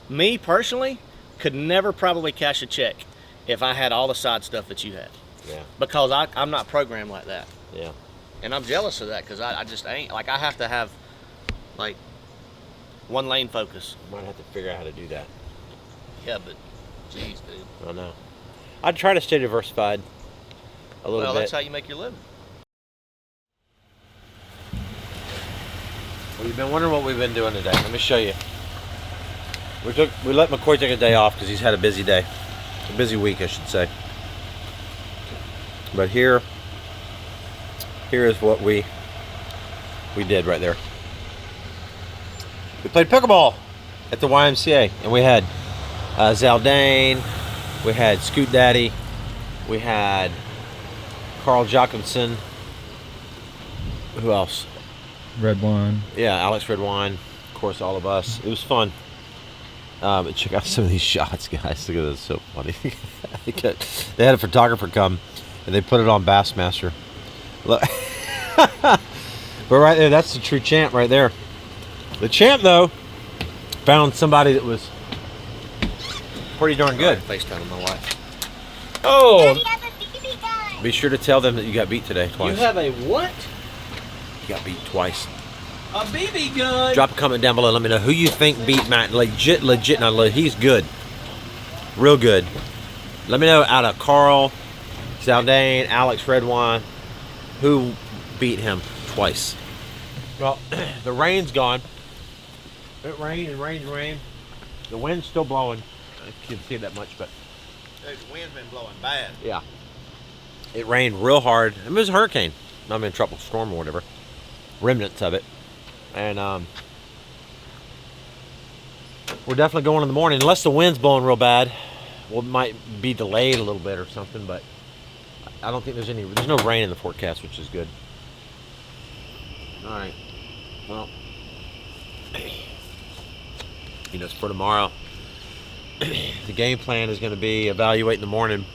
me personally, could never probably cash a check if I had all the side stuff that you had. Yeah. Because I'm not programmed like that. Yeah. And I'm jealous of that because I just ain't. Like, I have to have, like, one lane focus. Might have to figure out how to do that. Yeah, but, geez, dude. I know. I'd try to stay diversified a little bit. Well, that's how you make your living. Well, you've been wondering what we've been doing today. Let me show you. We let McCoy take a day off because he's had a busy day. A busy week, I should say. But here is what we did right there. We played pickleball at the YMCA, and we had Zaldane, we had Scoot Daddy, we had Carl Jacobson. Who else? Red wine. Yeah, Alex Red Wine. Of course, all of us. It was fun. But check out some of these shots, guys. Look at this, so funny. They had a photographer come, and they put it on Bassmaster. Look. But right there, that's the true champ right there. The champ, though, found somebody that was pretty darn good. FaceTime my wife. Oh! Be sure to tell them that you got beat today twice. You have a what? You got beat twice. A BB gun. Drop a comment down below. Let me know who you think beat Matt. Legit. Now, he's good. Real good. Let me know out of Carl, Zaldane, Alex Redwine, who beat him twice. Well, the rain's gone. It rained and rained and rained. The wind's still blowing. I can't see that much, but Dude, the wind's been blowing bad. yeah. It rained real hard. It was a hurricane. I mean, tropical storm or whatever. Remnants of it. And we're definitely going in the morning. Unless the wind's blowing real bad, well, it might be delayed a little bit or something, but I don't think there's no rain in the forecast, which is good. All right. Well, you know, it's for tomorrow. The game plan is going to be evaluate in the morning.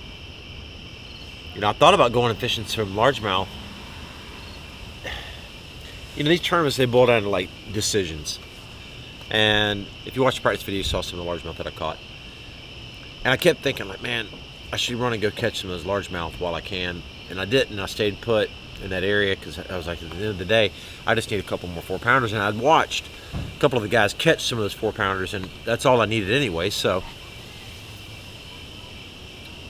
You know, I thought about going and fishing some largemouth. You know, these tournaments, they boil down to like decisions. And if you watch the practice video, you saw some of the largemouth that I caught. And I kept thinking, like, man, I should run and go catch some of those largemouth while I can. And I didn't. I stayed put in that area because I was like, at the end of the day, I just need a couple more 4-pounders. And I'd watched a couple of the guys catch some of those 4-pounders, and that's all I needed anyway. So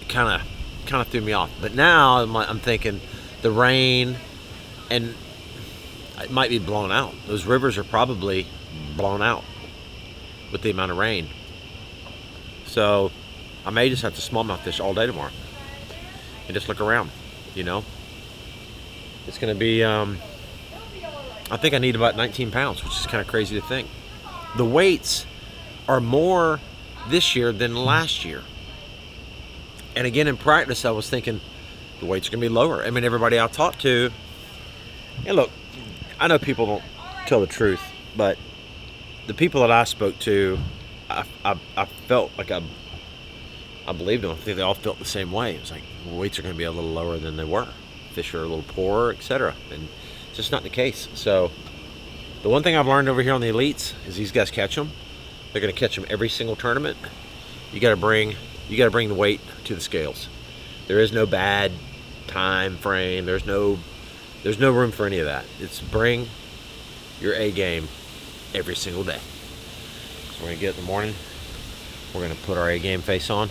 it kind of threw me off. But now I'm thinking the rain, and it might be blown out. Those rivers are probably blown out with the amount of rain. So I may just have to smallmouth fish all day tomorrow and just look around, you know. It's going to be, I think I need about 19 pounds, which is kind of crazy to think. The weights are more this year than last year. And again, in practice, I was thinking the weights are going to be lower. I mean, everybody I talked to, and look, I know people don't tell the truth, but the people that I spoke to, I felt like I believed them. I think they all felt the same way. It was like, weights are going to be a little lower than they were. Fish are a little poorer, etc. And it's just not the case. So the one thing I've learned over here on the elites is these guys catch them. They're going to catch them every single tournament. You got to bring the weight to the scales. There is no bad time frame. There's no room for any of that. It's bring your A game every single day. So we're going to get in the morning. We're going to put our A game face on.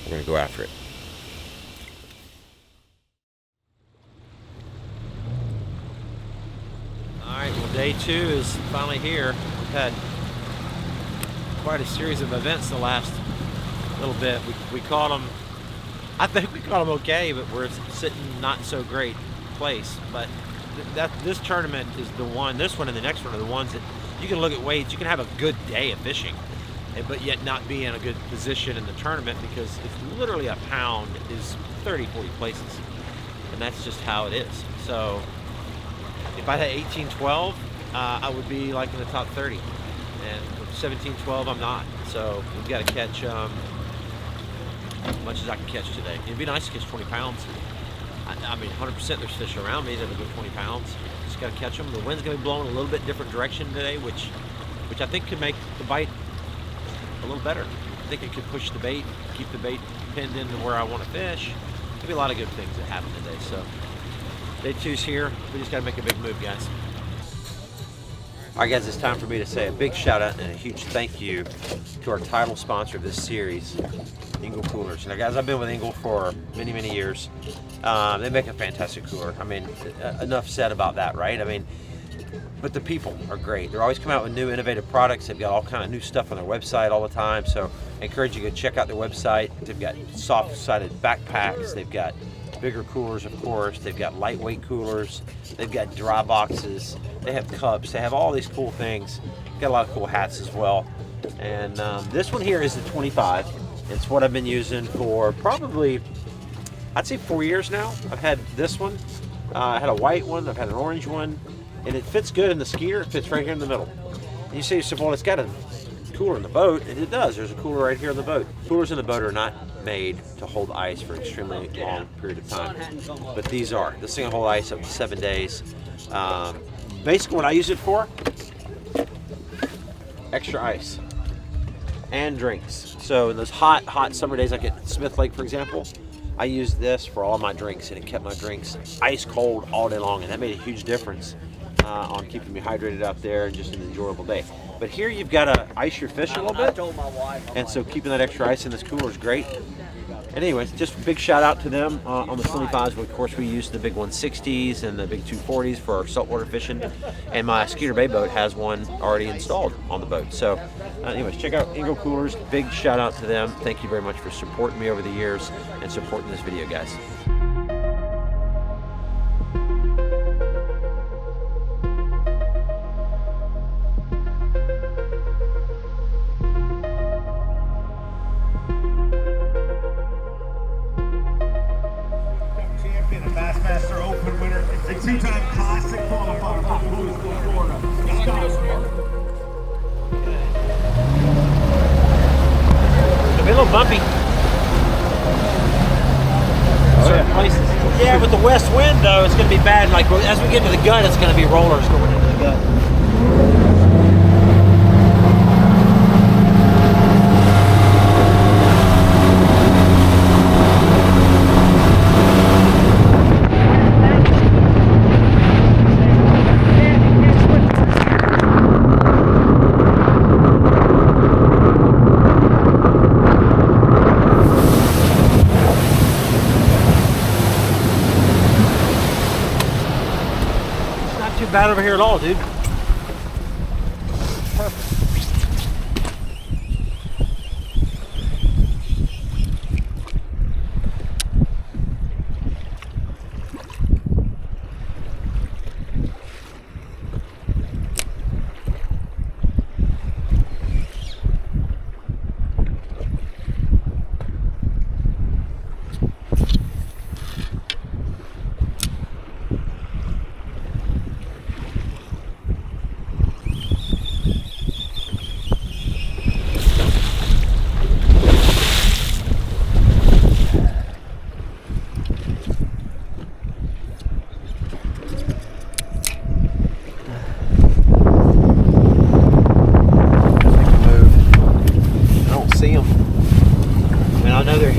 We're going to go after it. All right, well, day 2 is finally here. We've had quite a series of events the last little bit. We caught them, I think we caught them okay, but we're sitting not so great place. But this tournament is the one, this one and the next one are the ones that you can look at weights, you can have a good day of fishing, but yet not be in a good position in the tournament, because it's literally a pound is 30, 40 places. And that's just how it is. So if I had 18-12, I would be like in the top 30. And with 17-12, I'm not. So we've got to catch as much as I can catch today. It'd be nice to catch 20 pounds. I mean, 100% there's fish around me that'll go 20 pounds. Just got to catch them. The wind's going to be blowing a little bit different direction today, which I think could make the bite a little better. I think it could push the bait, keep the bait pinned into where I want to fish. There'll be a lot of good things that happen today. So day 2's here. We just got to make a big move, guys. All right, guys, it's time for me to say a big shout out and a huge thank you to our title sponsor of this series, Engel Coolers. Now, guys, I've been with Engel for many, many years. They make a fantastic cooler. I mean, enough said about that, right? I mean, but the people are great. They're always coming out with new, innovative products. They've got all kind of new stuff on their website all the time. So I encourage you to check out their website. They've got soft-sided backpacks. They've got bigger coolers, of course. They've got lightweight coolers. They've got dry boxes. They have cups. They have all these cool things. Got a lot of cool hats as well. And this one here is the 25. It's what I've been using for probably, I'd say 4 years now. I've had this one. I had a white one. I've had an orange one. And it fits good in the skeeter. It fits right here in the middle. And you say to yourself, well, it's got a cooler in the boat, and it does. There's a cooler right here in the boat. Coolers in the boat are not made to hold ice for an extremely long period of time, but these are. This thing will hold ice up to 7 days. Basically what I use it for, extra ice and drinks. So in those hot summer days, like at Smith Lake, for example, I used this for all my drinks, and it kept my drinks ice cold all day long, and that made a huge difference on keeping me hydrated out there and just an enjoyable day. But here you've got to ice your fish a little bit, and so keeping that extra ice in this cooler is great. And anyways, just a big shout out to them on the 25s. Of course, we use the big 160s and the big 240s for our saltwater fishing, and my Skeeter Bay boat has one already installed on the boat. So anyways, check out Engel Coolers. Big shout out to them. Thank you very much for supporting me over the years and supporting this video, guys. Champion, a Bassmaster Open winner, a 2-time Classic qualifier from Louisville, Florida. It'll be a little bumpy. Certain places. Yeah, with the west wind though, it's going to be bad. Like as we get to the gut, it's going to be rollers going into the gut. Bad over here at all, dude. Perfect.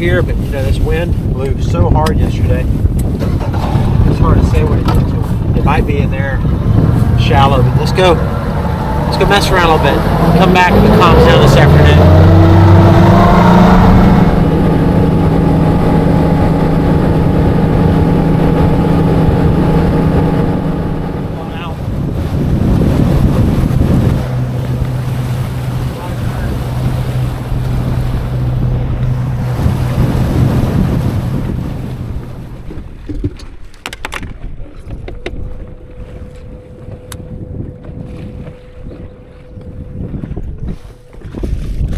here, but you know, this wind blew so hard yesterday. It's hard to say what it did to them. It might be in there shallow, but let's go mess around a little bit. Come back if it calms down this afternoon.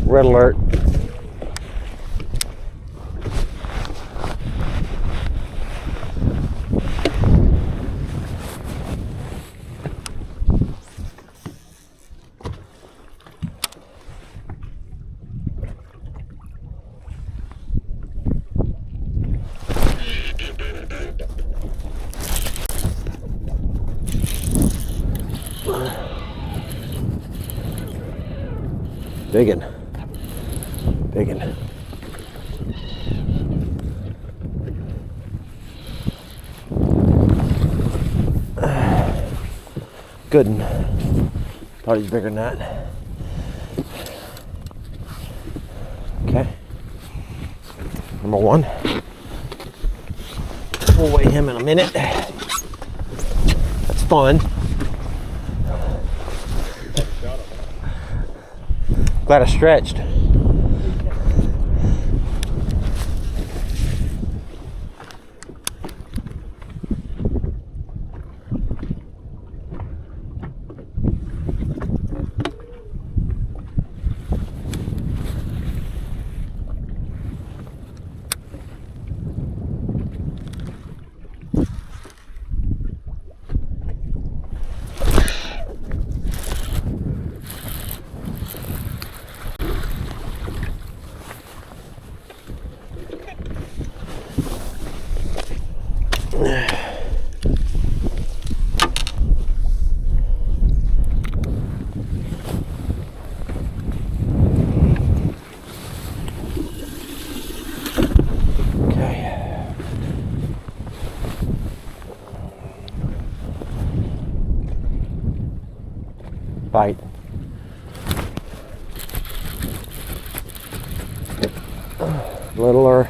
Red alert. Biggin. Biggin. Good one. Thought he's bigger than that. Okay. Number one. We'll weigh him in a minute. That's fun. Glad I stretched. Bite. Littler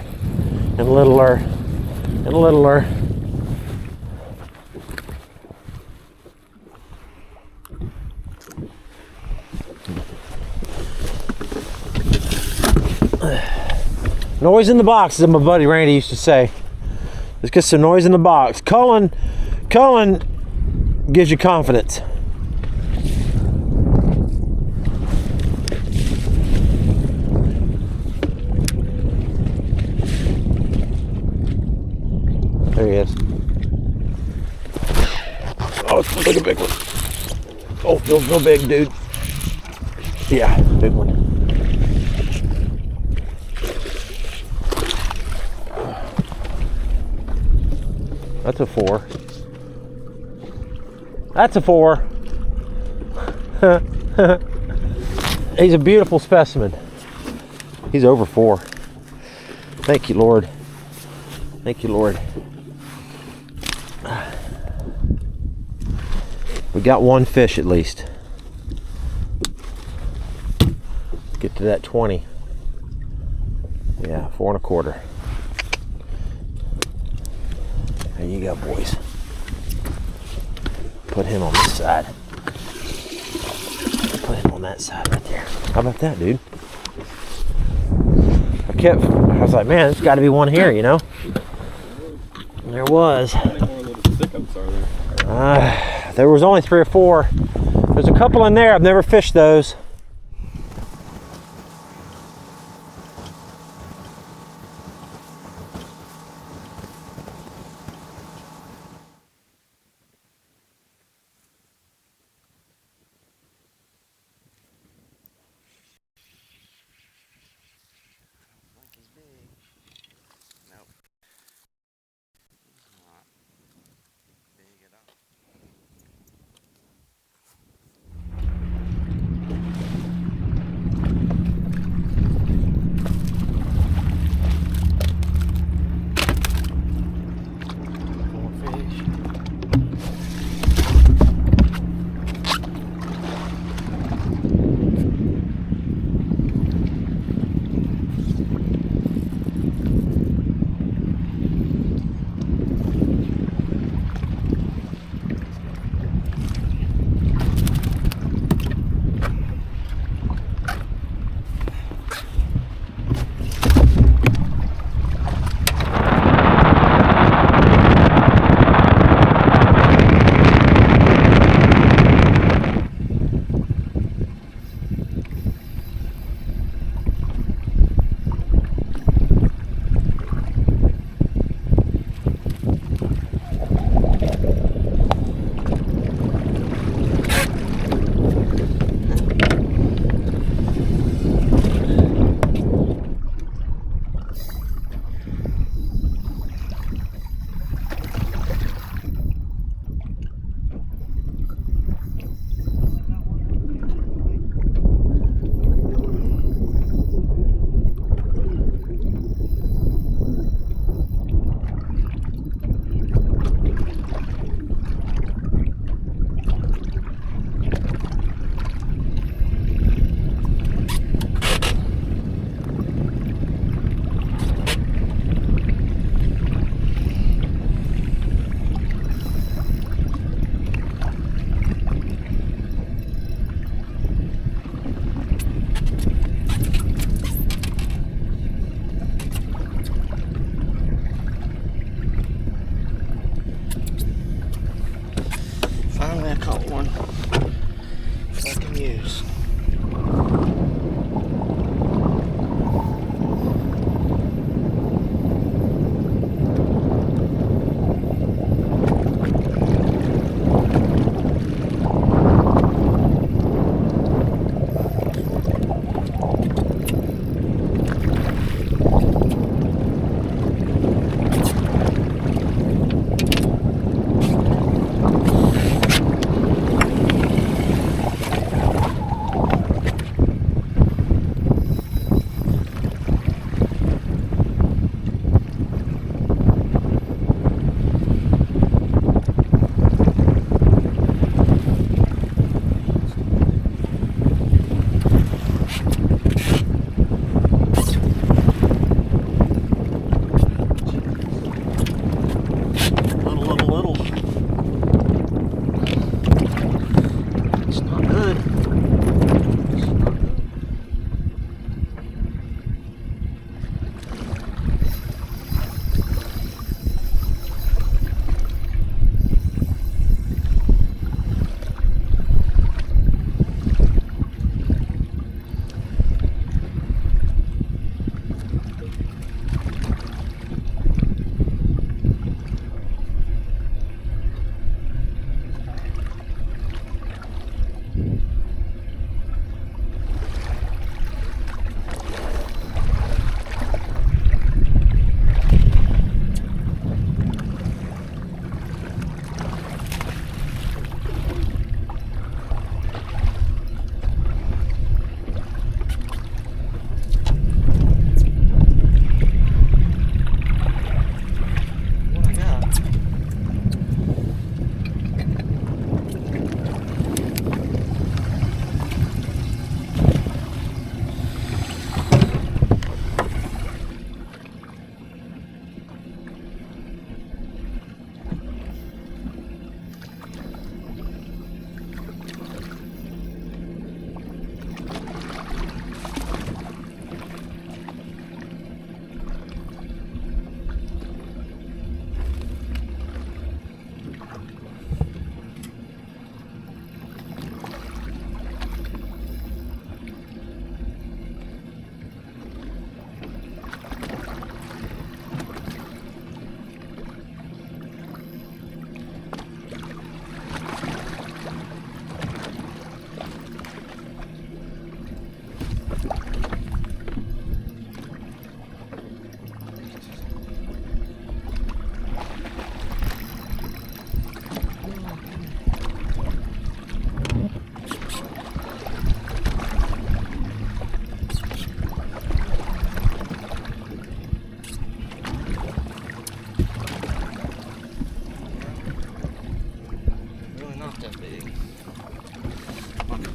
and littler and littler. Noise in the box, as my buddy Randy used to say. Let's get some noise in the box. Cullen gives you confidence. There he is. Oh, it's like a big one. Oh, feels real big, dude. Yeah, big one. That's a 4. That's a 4. He's a beautiful specimen. He's over 4. Thank you, Lord. Thank you, Lord. We got one fish at least. Get to that 20. Yeah, 4 1/4. There you go, boys. Put him on this side. Put him on that side right there. How about that, dude? I was like, man, there's got to be one here, you know? And there was. How many more little stick-ups are there? There was only 3 or 4. There's a couple in there. I've never fished those.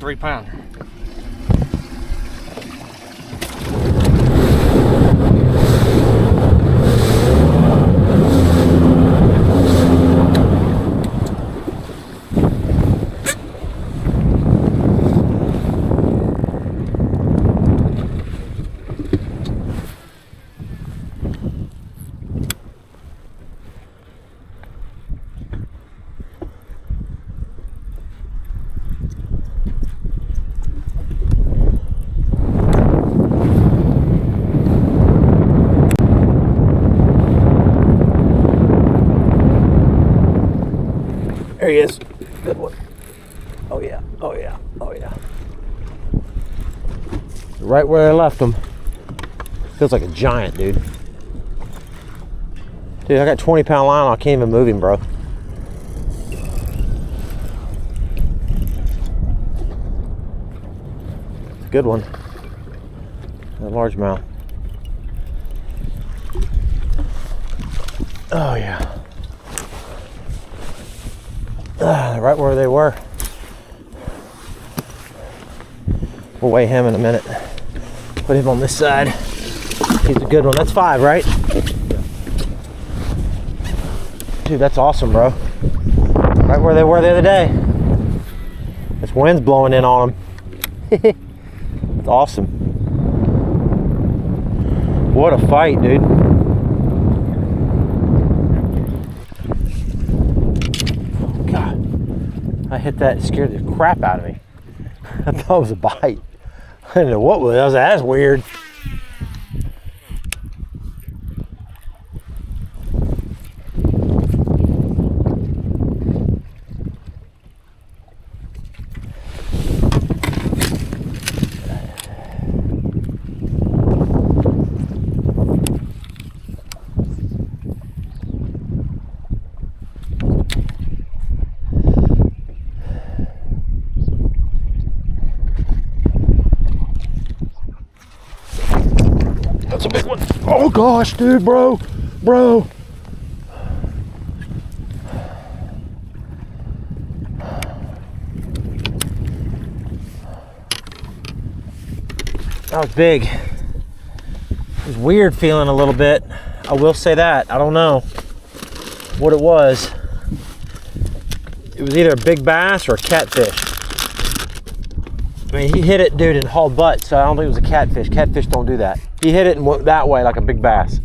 3-pounder. There he is. Good one. Oh yeah, oh yeah, oh yeah. Right where I left him. Feels like a giant, dude. Dude, I got 20-pound line on. I can't even move him, bro. It's a good one. A largemouth. Oh yeah. Right where they were. We'll weigh him in a minute. Put him on this side. He's a good one. That's 5, right? Dude, that's awesome, bro. Right where they were the other day. This wind's blowing in on them. It's awesome. What a fight, dude. I hit that, it scared the crap out of me. I thought it was a bite. I didn't know what it was. I was like, that's weird. That's a big one. Oh gosh, dude, bro. That was big. It was weird feeling a little bit. I will say that. I don't know what it was. It was either a big bass or a catfish. I mean, he hit it, dude, and hauled butt, so I don't think it was a catfish. Catfish don't do that. He hit it and went that way like a big bass.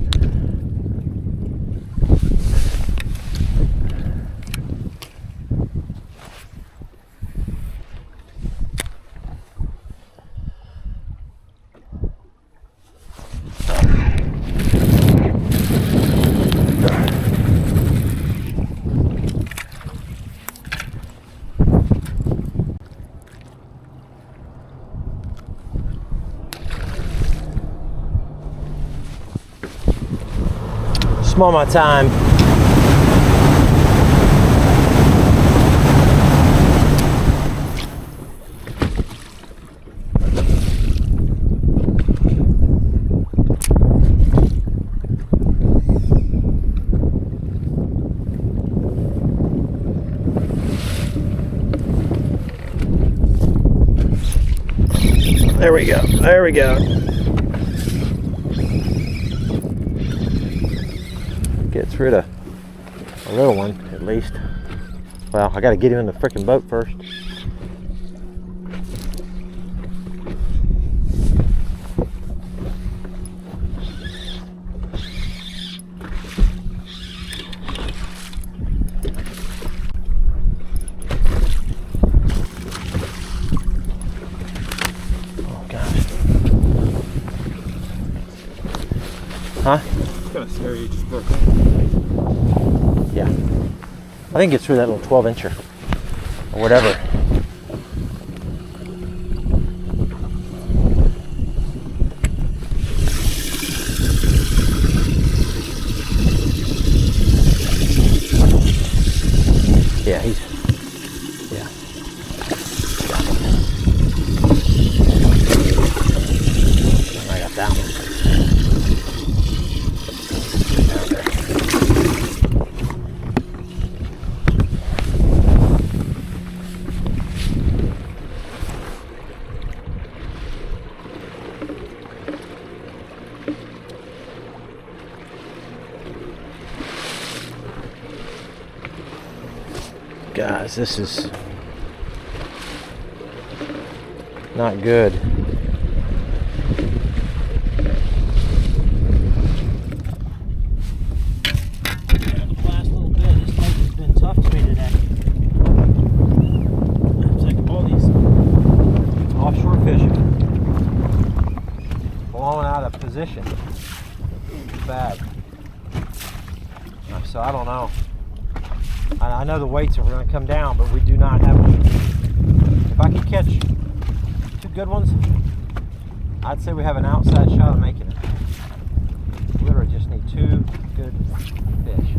Small my time. There we go. There we go. Gets rid of a little one, at least. Well, I gotta get him in the frickin' boat first. Oh gosh. Huh? Kind of scary, you just broke it. Yeah. I think it's through that little 12-incher or whatever. Yeah, he's, yeah. I got that one. guys, this is not good. Last little bit, this lake has been tough to me today. It's like all these Offshore fishing. Blowing out of position. It's bad. So I don't know. I know the weights are going to come down, but we do not have them. If I could catch 2 good ones, I'd say we have an outside shot of making it. Literally just need 2 good fish.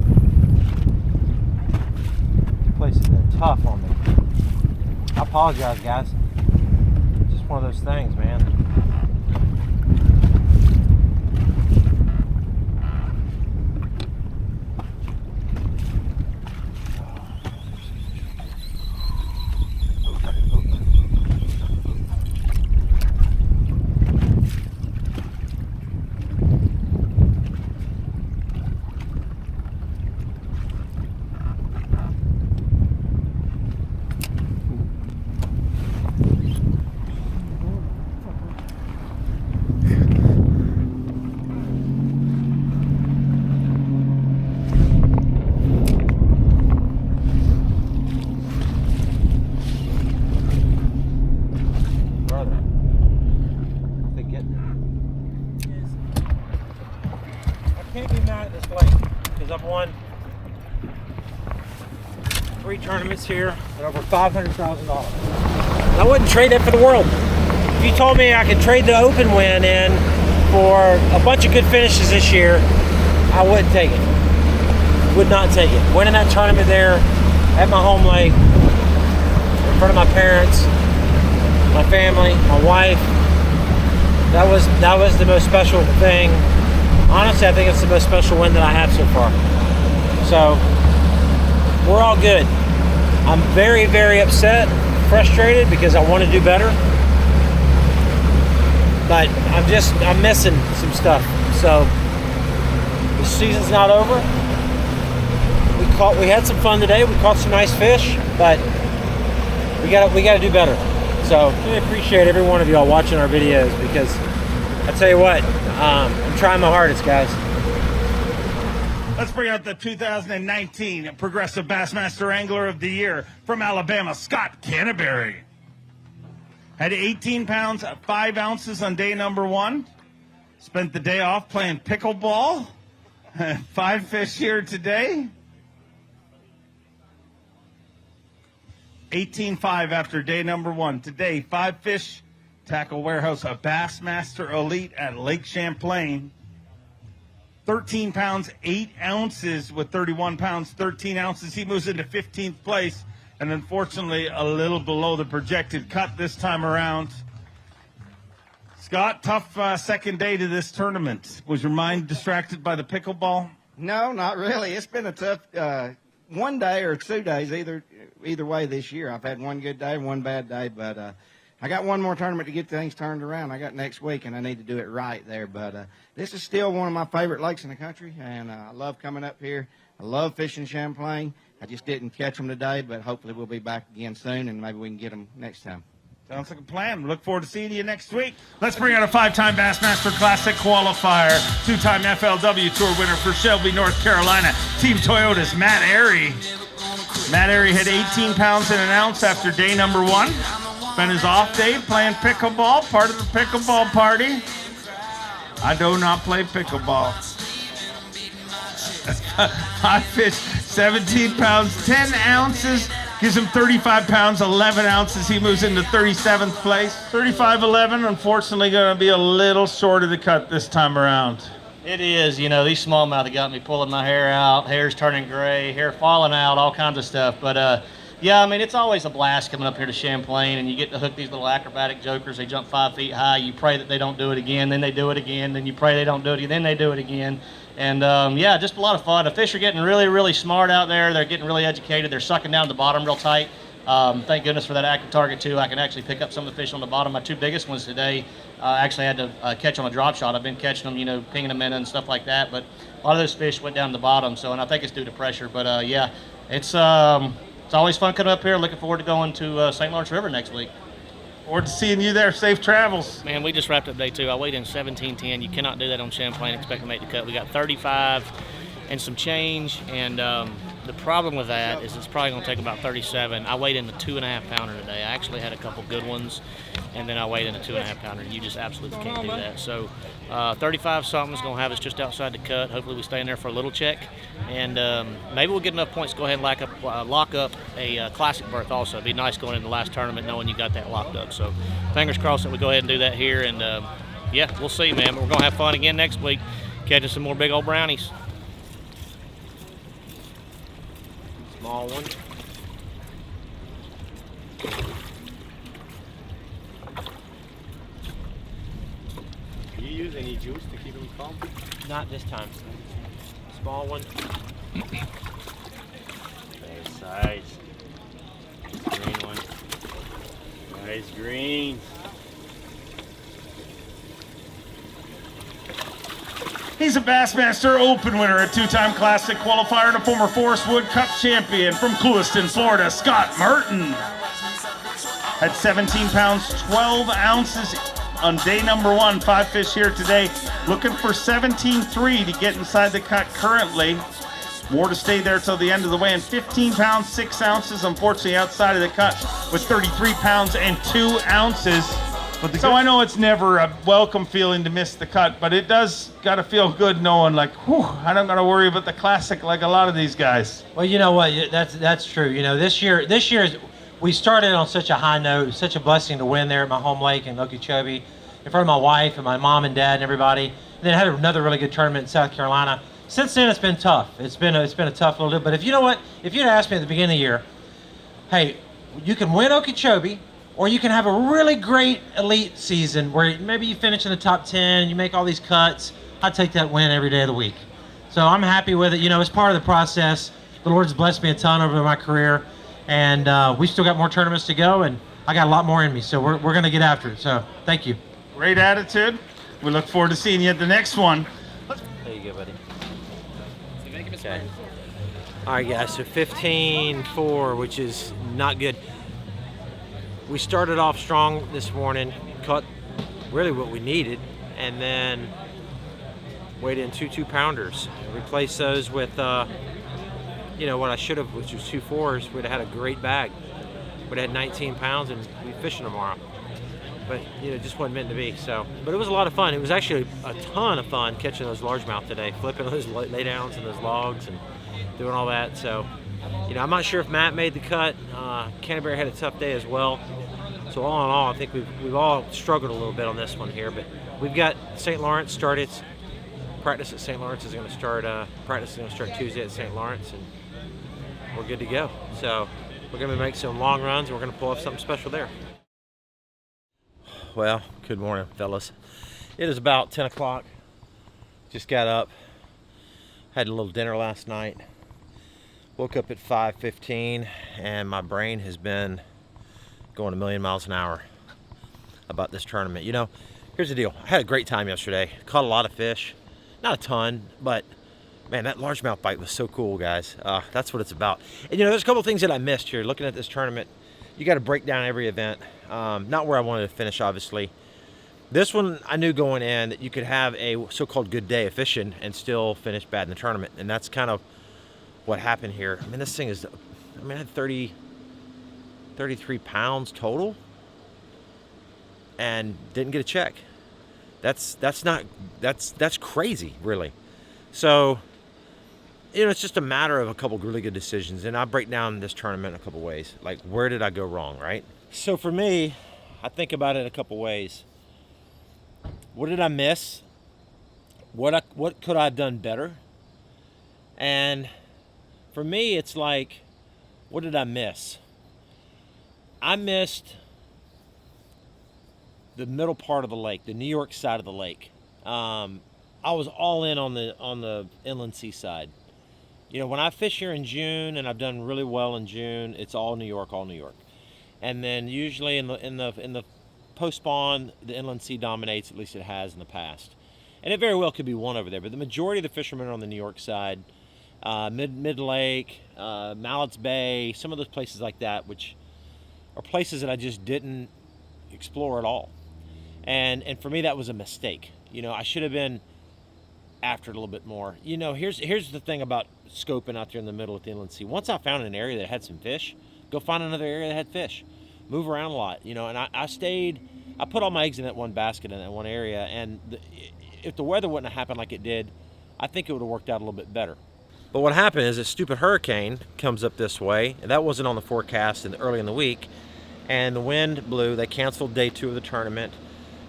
This place has been tough on me. I apologize, guys. It's just one of those things, man. Can't be mad at this lake because I've won 3 tournaments here at over $500,000. I wouldn't trade it for the world. If you told me I could trade the Open win in for a bunch of good finishes this year, I wouldn't take it. Would not take it. Winning that tournament there at my home lake, in front of my parents, my family, my wife, that was the most special thing. Honestly, I think it's the most special win that I have so far. So, we're all good. I'm very, very upset, frustrated because I want to do better. But I'm missing some stuff. So, the season's not over. We had some fun today. We caught some nice fish, but we gotta do better. So, I appreciate every one of y'all watching our videos because I tell you what, I'm trying my hardest, guys. Let's bring out the 2019 Progressive Bassmaster Angler of the Year from Alabama, Scott Canterbury. Had 18 pounds, 5 ounces on day number 1. Spent the day off playing pickleball. 5 fish here today. 18.5 after day number 1. Today, 5 fish. Tackle Warehouse, a Bassmaster Elite at Lake Champlain. 13 pounds, 8 ounces with 31 pounds, 13 ounces. He moves into 15th place, and unfortunately a little below the projected cut this time around. Scott, tough second day to this tournament. Was your mind distracted by the pickleball? No, not really. It's been a tough one day or 2 days, either way this year. I've had one good day, one bad day, but I got one more tournament to get things turned around. I got next week, and I need to do it right there. But this is still one of my favorite lakes in the country, and I love coming up here. I love fishing Champlain. I just didn't catch them today, but hopefully we'll be back again soon, and maybe we can get them next time. Sounds like a plan. Look forward to seeing you next week. Let's bring out a 5-time Bassmaster Classic qualifier, 2-time FLW Tour winner for Shelby, North Carolina, Team Toyota's Matt Airy. Matt Airy had 18 pounds and an ounce after day number 1. Spent his off day playing pickleball, part of the pickleball party. I do not play pickleball. 5 fish, 17 pounds, 10 ounces. Gives him 35 pounds, 11 ounces. He moves into 37th place. 35-11, unfortunately going to be a little short of the cut this time around. It is, you know, these smallmouth have got me pulling my hair out, hair's turning gray, hair falling out, all kinds of stuff. But yeah, I mean, it's always a blast coming up here to Champlain, and you get to hook these little acrobatic jokers. They jump 5 feet high. You pray that they don't do it again, then they do it again, then you pray they don't do it, then they do it again. And yeah, just a lot of fun. The fish are getting really, really smart out there. They're getting really educated. They're sucking down the bottom real tight. Thank goodness for that active target too. I can actually pick up some of the fish on the bottom. My 2 biggest ones today actually had to catch on a drop shot. I've been catching them, you know, pinging them in and stuff like that. But a lot of those fish went down to the bottom. So, and I think it's due to pressure. But yeah, it's it's always fun coming up here. Looking forward to going to St. Lawrence River next week. Forward to seeing you there. Safe travels. Man, we just wrapped up day 2. I weighed in 17:10. You cannot do that on Champlain, expect to make the cut. We got 35 and some change, and the problem with that is it's probably going to take about 37. I weighed in the 2.5 pounder today. I actually had a couple good ones, and then I weighed in a 2.5 pounder. You just absolutely can't do that. So 35 something is going to have us just outside the cut. Hopefully we stay in there for a little check, and maybe we'll get enough points to go ahead and lock up a classic berth also. It'd be nice going into the last tournament knowing you got that locked up. So fingers crossed that we go ahead and do that here, and yeah, we'll see, man. But we're going to have fun again next week, catching some more big old brownies. Small one. Do you use any juice to keep them calm? Not this time. Small one. Nice size. Green one. Nice green. He's a Bassmaster Open winner, a 2-time Classic qualifier, and a former Forest Wood Cup champion from Clewiston, Florida, Scott Merton. At 17 pounds, 12 ounces on day number 1. 5 fish here today. Looking for 17.3 to get inside the cut currently. More to stay there till the end of the weigh. And 15 pounds, 6 ounces, unfortunately outside of the cut with 33 pounds and 2 ounces. So I know it's never a welcome feeling to miss the cut, but it does got to feel good knowing, like, whew, I don't got to worry about the Classic like a lot of these guys. Well, you know what? That's true. You know, this year we started on such a high note. It was such a blessing to win there at my home lake in Okeechobee in front of my wife and my mom and dad and everybody. And then I had another really good tournament in South Carolina. Since then, it's been tough. It's been a tough little bit. But if you know what, if you'd asked me at the beginning of the year, hey, you can win Okeechobee, or you can have a really great elite season where maybe you finish in the top 10 and you make all these cuts. I'd take that win every day of the week. So I'm happy with it. You know, it's part of the process. The Lord's blessed me a ton over my career, and we still got more tournaments to go, and I got a lot more in me. So we're going to get after it. So thank you. Great attitude. We look forward to seeing you at the next one. There you go, buddy. Okay. All right, guys, so 15.4, which is not good. We started off strong this morning, caught really what we needed, and then weighed in 2 2-pounders. Replaced those with, you know, what I should have, which was 2 4s. We'd have had a great bag. We'd have had 19 pounds, and we'd be fishing tomorrow. But, you know, it just wasn't meant to be. So, but it was a lot of fun. It was actually a ton of fun catching those largemouth today, flipping those laydowns and those logs and doing all that. So, you know, I'm not sure if Matt made the cut. Canterbury had a tough day as well. So all in all, I think we've all struggled a little bit on this one here. But we've got St. Lawrence started. Practice at St. Lawrence is going to start. Practice is going to start Tuesday at St. Lawrence, and we're good to go. So we're going to make some long runs, and we're going to pull off something special there. Well, good morning, fellas. It is about 10 o'clock. Just got up. Had a little dinner last night. Woke up at 5:15, and my brain has been going a million miles an hour about this tournament. You know, here's the deal. I had a great time yesterday. Caught a lot of fish. Not a ton, but man, that largemouth bite was so cool, guys. That's what it's about. And you know, there's a couple things that I missed here. Looking at this tournament, you got to break down every event. Not where I wanted to finish, obviously. This one, I knew going in that you could have a so-called good day of fishing and still finish bad in the tournament. And that's kind of what happened here. I mean, this thing is, I mean, I had 33 pounds total and didn't get a check. That's crazy, really. So, you know, it's just a matter of a couple really good decisions. And I break down this tournament in a couple ways. Like, where did I go wrong, right? So for me, I think about it in a couple ways. What did I miss? What could I have done better? And for me, it's like, what did I miss? I missed the middle part of the lake, the New York side of the lake. I was all in on the inland seaside. You know, when I fish here in June, and I've done really well in June, it's all New York, all New York. And then usually in the post-spawn, the inland sea dominates, at least it has in the past. And it very well could be one over there, but the majority of the fishermen are on the New York side. Mid Lake, Mallett's Bay, some of those places like that, which are places that I just didn't explore at all. And for me, that was a mistake. You know, I should have been after it a little bit more. You know, here's the thing about scoping out there in the middle of the inland sea. Once I found an area that had some fish, go find another area that had fish. Move around a lot, you know, and I put all my eggs in that one basket in that one area, and if the weather wouldn't have happened like it did, I think it would have worked out a little bit better. But what happened is a stupid hurricane comes up this way, and that wasn't on the forecast early in the week, and the wind blew. They canceled day 2 of the tournament.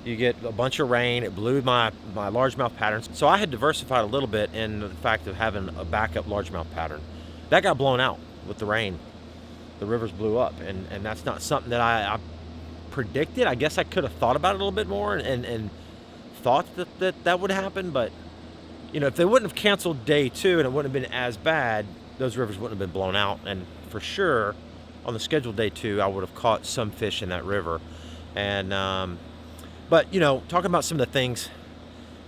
You get a bunch of rain. It blew my largemouth patterns. So I had diversified a little bit in the fact of having a backup largemouth pattern. That got blown out with the rain. The rivers blew up, and that's not something that I predicted. I guess I could have thought about it a little bit more and thought that would happen, but you know, if they wouldn't have canceled day 2 and it wouldn't have been as bad, those rivers wouldn't have been blown out. And for sure, on the scheduled day 2, I would have caught some fish in that river. And but you know, talking about some of the things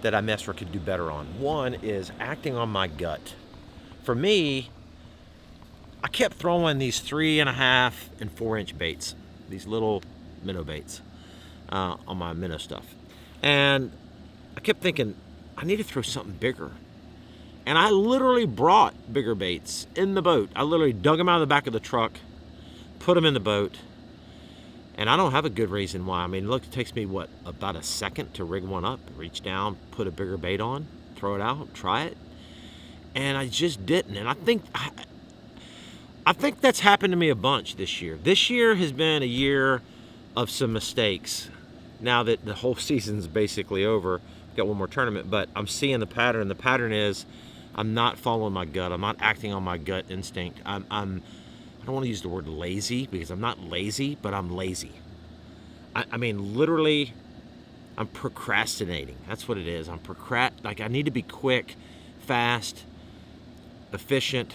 that I messed or could do better on. One is acting on my gut. For me, I kept throwing these 3.5 and 4-inch baits, these little minnow baits on my minnow stuff. And I kept thinking, I need to throw something bigger. And I literally brought bigger baits in the boat. I literally dug them out of the back of the truck, put them in the boat, and I don't have a good reason why. I mean, look, it takes me, what, about a second to rig one up, reach down, put a bigger bait on, throw it out, try it. And I just didn't. And I think that's happened to me a bunch this year. This year has been a year of some mistakes. Now that the whole season's basically over, got one more tournament, but I'm seeing the pattern. The pattern is I'm not following my gut. I'm not acting on my gut instinct. I don't want to use the word lazy because I'm not lazy, but I'm lazy. I mean, literally, I'm procrastinating. That's what it is. Like, I need to be quick, fast, efficient,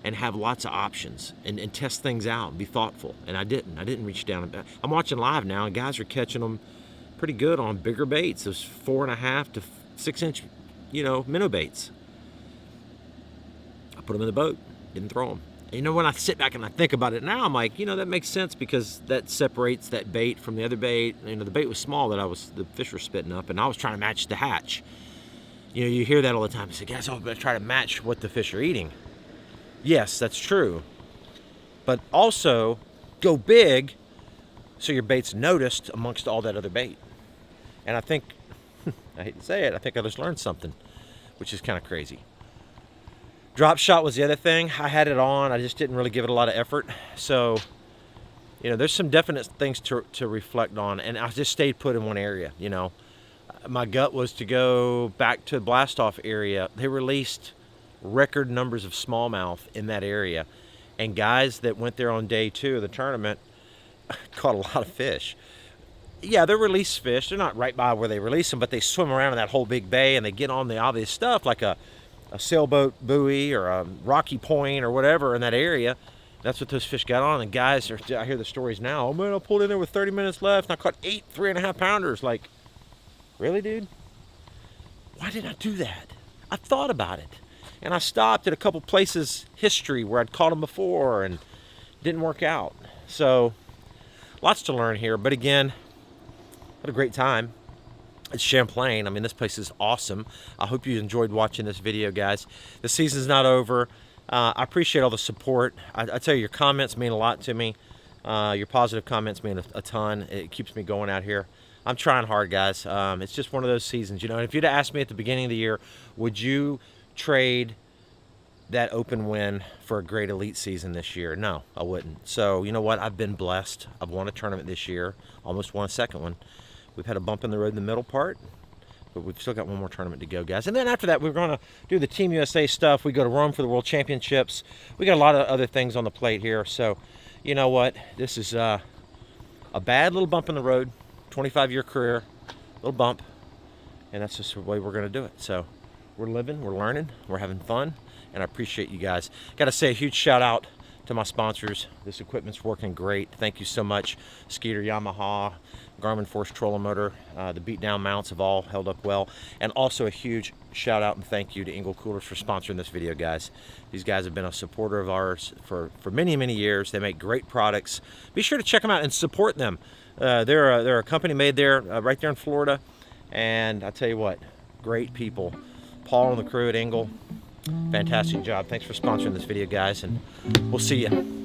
and have lots of options and test things out and be thoughtful. And I didn't reach down. I'm watching live now, and guys are catching them pretty good on bigger baits. Those 4.5 to 6-inch, you know, minnow baits. I put them in the boat, didn't throw them. And you know, when I sit back and I think about it now, I'm like, you know, that makes sense because that separates that bait from the other bait. You know, the bait was small that the fish were spitting up, and I was trying to match the hatch. You know, you hear that all the time. You say, guys, I'm going to try to match what the fish are eating. Yes, that's true. But also, go big so your bait's noticed amongst all that other bait. And I think, I hate to say it, I think I just learned something, which is kind of crazy. Drop shot was the other thing. I had it on. I just didn't really give it a lot of effort. So, you know, there's some definite things to reflect on. And I just stayed put in one area, you know. My gut was to go back to the blast-off area. They released record numbers of smallmouth in that area, and guys that went there on day 2 of the tournament caught a lot of fish. Yeah, they're released fish. They're not right by where they release them, but they swim around in that whole big bay and they get on the obvious stuff like a sailboat buoy or a rocky point or whatever in that area. That's what those fish got on. And guys I hear the stories now. Oh man, I pulled in there with 30 minutes left and I caught 8 3.5 pounders. Like, really, dude? Why didn't I do that? I thought about it. And I stopped at a couple places, history, where I'd caught them before and didn't work out. So, lots to learn here. But again, what a great time. It's Champlain. I mean, this place is awesome. I hope you enjoyed watching this video, guys. The season's not over. I appreciate all the support. I tell you, your comments mean a lot to me. Your positive comments mean a ton. It keeps me going out here. I'm trying hard, guys. It's just one of those seasons, you know. And if you'd have asked me at the beginning of the year, would you trade that open win for a great elite season this year? No, I wouldn't. So, you know what? I've been blessed. I've won a tournament this year. Almost won a second one. We've had a bump in the road in the middle part, but we've still got one more tournament to go, guys. And then after that, we're going to do the Team USA stuff. We go to Rome for the World Championships. We got a lot of other things on the plate here. So, you know what? This is a bad little bump in the road. 25-year career, little bump, and that's just the way we're going to do it. So we're living, we're learning, we're having fun, and I appreciate you guys. Got to say a huge shout out to to my sponsors. This equipment's working great. Thank you so much. Skeeter, Yamaha, Garmin Force trolling motor. The beatdown mounts have all held up well. And also a huge shout out and thank you to Engel Coolers for sponsoring this video, guys. These guys have been a supporter of ours for many, many years. They make great products. Be sure to check them out and support them. They're a company made there, right there in Florida. And I tell you what, great people. Paul and the crew at Engel, fantastic job. Thanks for sponsoring this video, guys, and we'll see you.